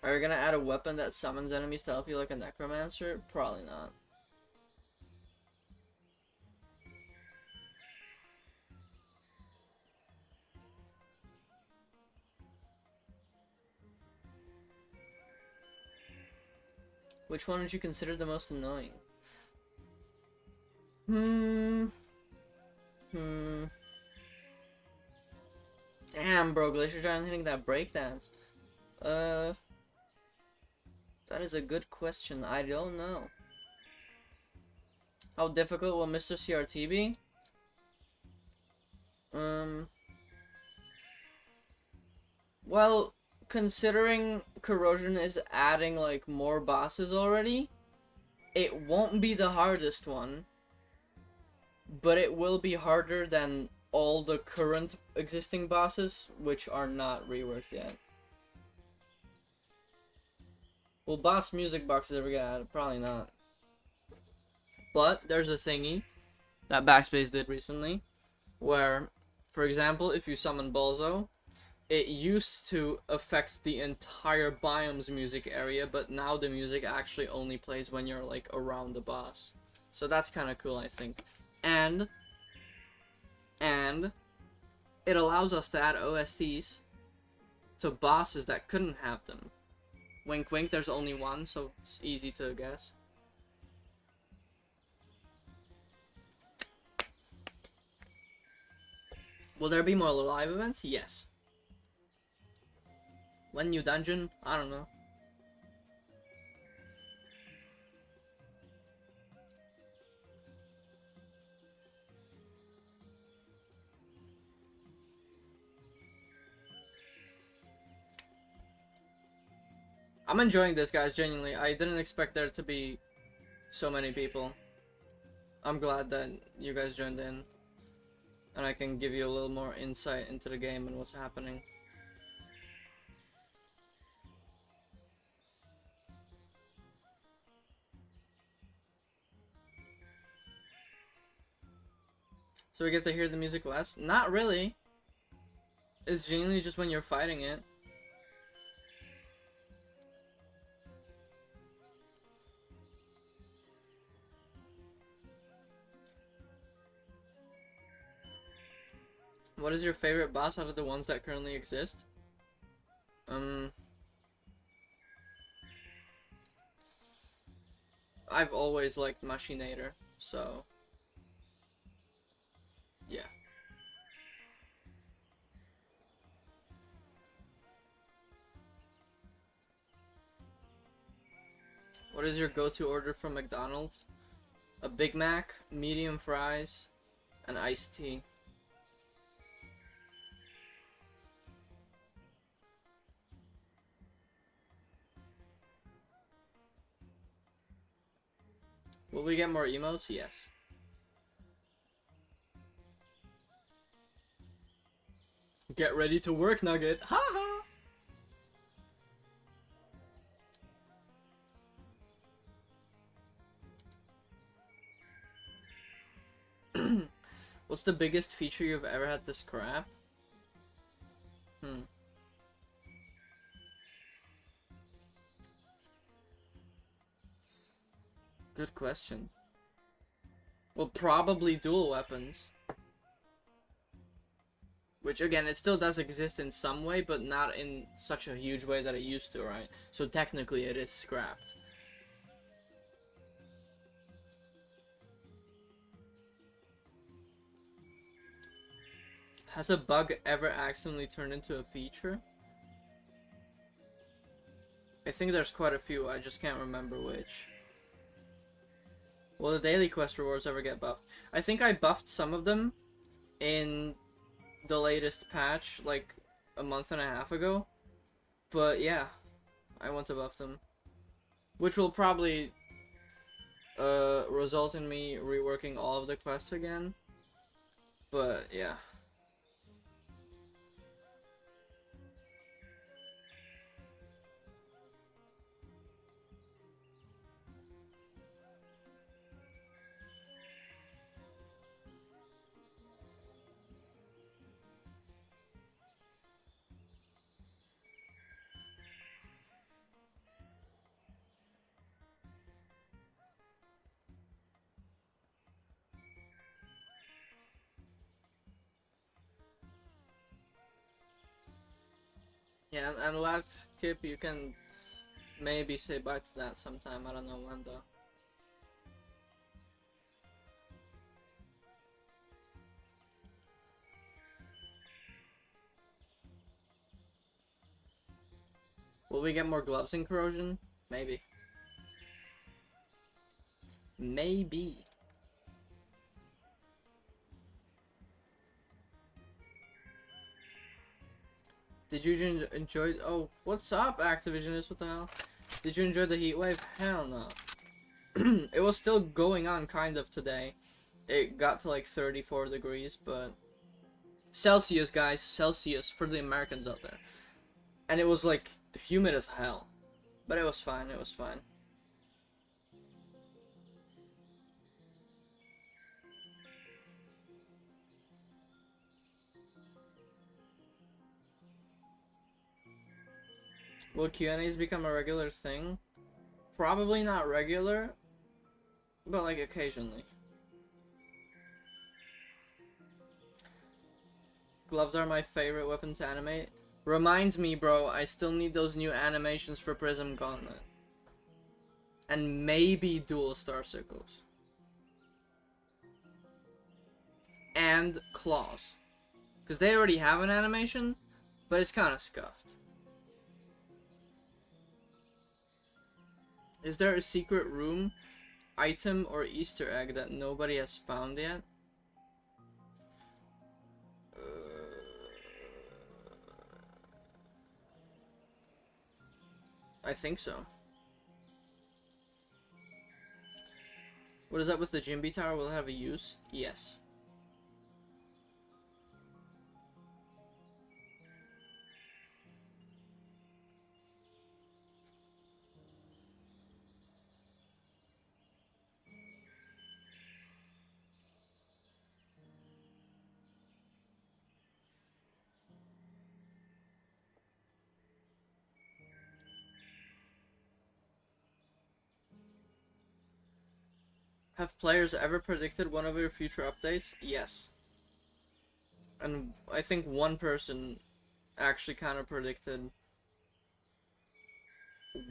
Are you gonna add a weapon that summons enemies to help you like a necromancer? Probably not. Which one would you consider the most annoying? Damn, bro, Glacier Giant hitting that breakdance. That is a good question. I don't know. How difficult will Mr. CRT be? Well, considering Corrosion is adding like more bosses already, it won't be the hardest one, but it will be harder than all the current existing bosses, which are not reworked yet. Will boss music boxes ever get added? Probably not. But there's a thingy that Backspace did recently, where, for example, if you summon Balzo, it used to affect the entire biome's music area, but now the music actually only plays when you're like around the boss. So that's kind of cool, I think. And it allows us to add OSTs to bosses that couldn't have them. Wink wink, there's only one, so it's easy to guess. Will there be more live events? Yes. When new dungeon? I don't know. I'm enjoying this, guys, genuinely. I didn't expect there to be so many people. I'm glad that you guys joined in. And I can give you a little more insight into the game and what's happening. So we get to hear the music less? Not really. It's genuinely just when you're fighting it. What is your favorite boss out of the ones that currently exist? I've always liked Machinator, so yeah. What is your go-to order from McDonald's? A Big Mac, medium fries, and iced tea. Will we get more emotes? Yes. Get ready to work, Nugget. Ha ha! What's the biggest feature you've ever had to scrap? Good question. Well, probably dual weapons. Which, again, it still does exist in some way, but not in such a huge way that it used to, right? So technically it is scrapped. Has a bug ever accidentally turned into a feature? I think there's quite a few, I just can't remember which. Will the daily quest rewards ever get buffed? I think I buffed some of them in the latest patch, like a month and a half ago. But yeah, I want to buff them. Which will probably result in me reworking all of the quests again. But yeah. Yeah, and last Kip, you can maybe say bye to that sometime. I don't know when though. Will we get more gloves in corrosion? Maybe. Maybe. Did you enjoy? Oh, what's up, Activisionist? What the hell? Did you enjoy the heat wave? Hell no. It was still going on kind of today. It got to like 34 degrees, but Celsius, guys, Celsius for the Americans out there. And it was like humid as hell, but it was fine. It was fine. Will Q&As become a regular thing? Probably not regular, but like occasionally. Gloves are my favorite weapon to animate. Reminds me, bro, I still need those new animations for Prism Gauntlet. And maybe Dual Star Sickles. And Claws. Because they already have an animation, but it's kind of scuffed. Is there a secret room, item, or Easter egg that nobody has found yet? I think so. What is up with the Jimby Tower? Will it have a use? Yes. Have players ever predicted one of your future updates? Yes. And I think one person actually kind of predicted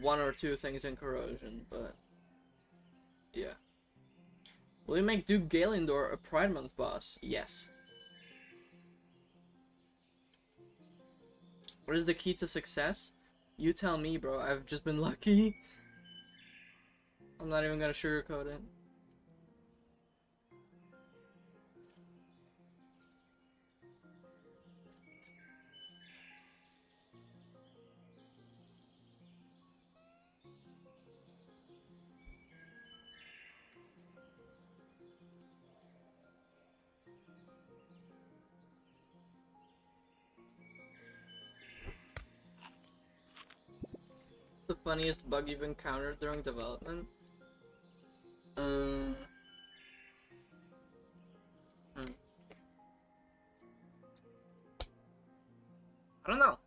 one or two things in corrosion, but yeah. Will you make Duke Galendor a Pride Month boss? Yes. What is the key to success? You tell me, bro. I've just been lucky. I'm not even gonna sugarcoat it. The funniest bug you've encountered during development? Hmm. I don't know.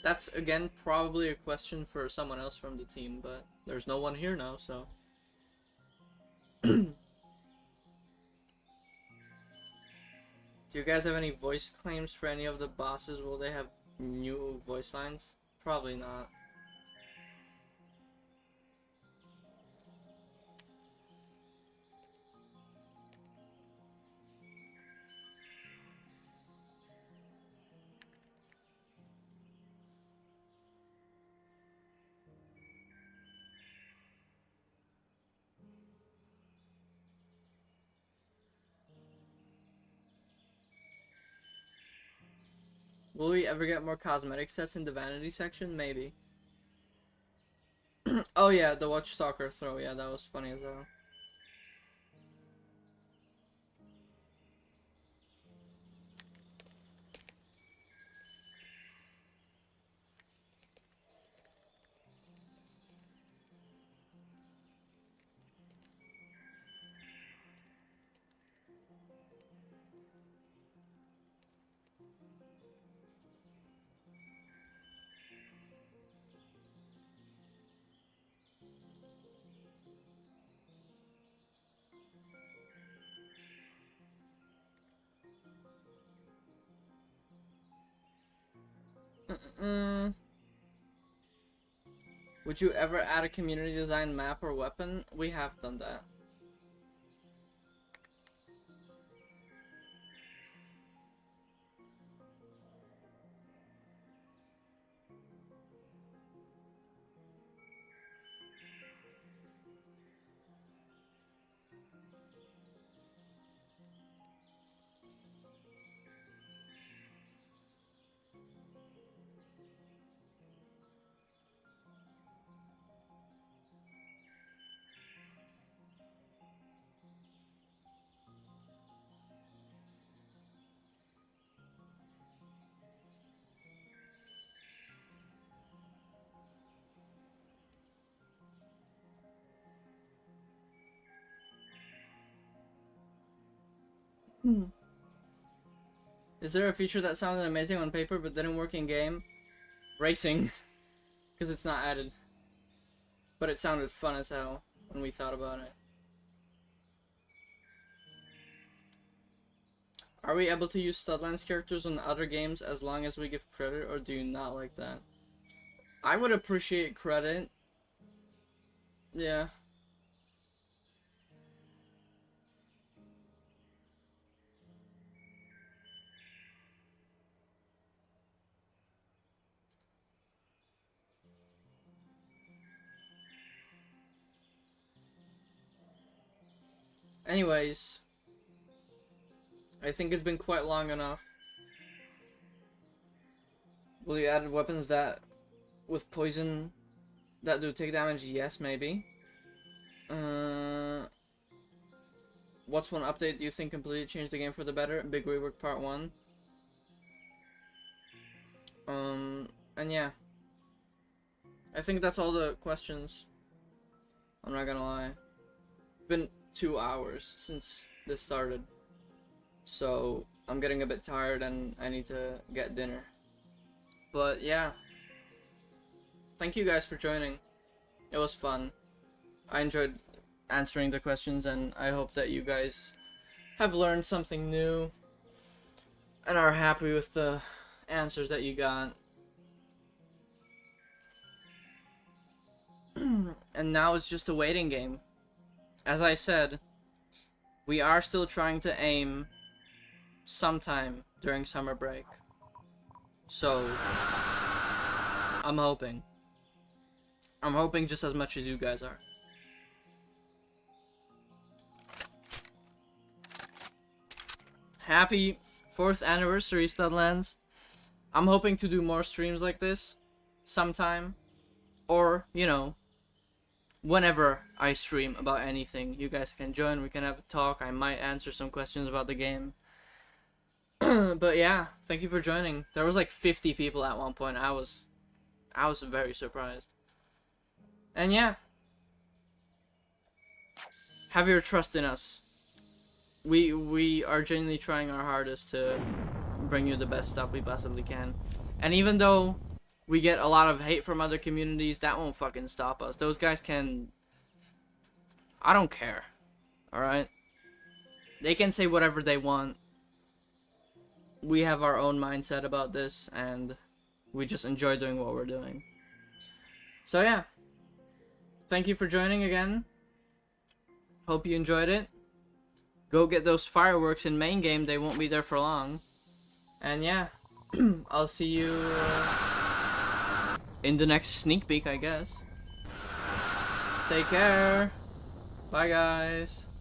That's, again, probably a question for someone else from the team, but there's no one here now, so... Do you guys have any voice claims for any of the bosses? Will they have new voice lines? Probably not. Will we ever get more cosmetic sets in the vanity section? Maybe. Oh yeah, the Watchstalker throw. Yeah, that was funny as well. Would you ever add a community design map or weapon? We have done that. Is there a feature that sounded amazing on paper but didn't work in game? Racing. Because it's not added. But it sounded fun as hell when we thought about it. Are we able to use Studlands characters on other games as long as we give credit, or do you not like that? I would appreciate credit. Yeah. Anyways, I think it's been quite long enough. Will you add weapons that with poison that do take damage? Yes, maybe. What's one update do you think completely changed the game for the better? Big Rework Part 1. And yeah. I think that's all the questions. I'm not gonna lie. It's been 2 hours since this started. So I'm getting a bit tired and I need to get dinner. But yeah. Thank you guys for joining. It was fun. I enjoyed answering the questions, and I hope that you guys have learned something new and are happy with the answers that you got. And now it's just a waiting game. As I said, we are still trying to aim sometime during summer break. So, I'm hoping. I'm hoping just as much as you guys are. Happy 4th anniversary, Studlands. I'm hoping to do more streams like this sometime. Or, you know, whenever I stream about anything, you guys can join, we can have a talk, I might answer some questions about the game. But yeah, thank you for joining. There was like 50 people at one point. I was very surprised. And yeah, have your trust in us. We are genuinely trying our hardest to bring you the best stuff we possibly can. And even though we get a lot of hate from other communities, that won't fucking stop us. Those guys can... I don't care. Alright? They can say whatever they want. We have our own mindset about this, and we just enjoy doing what we're doing. So yeah. Thank you for joining again. Hope you enjoyed it. Go get those fireworks in main game. They won't be there for long. And yeah. I'll see you... in the next sneak peek, I guess. Take care. Bye, guys.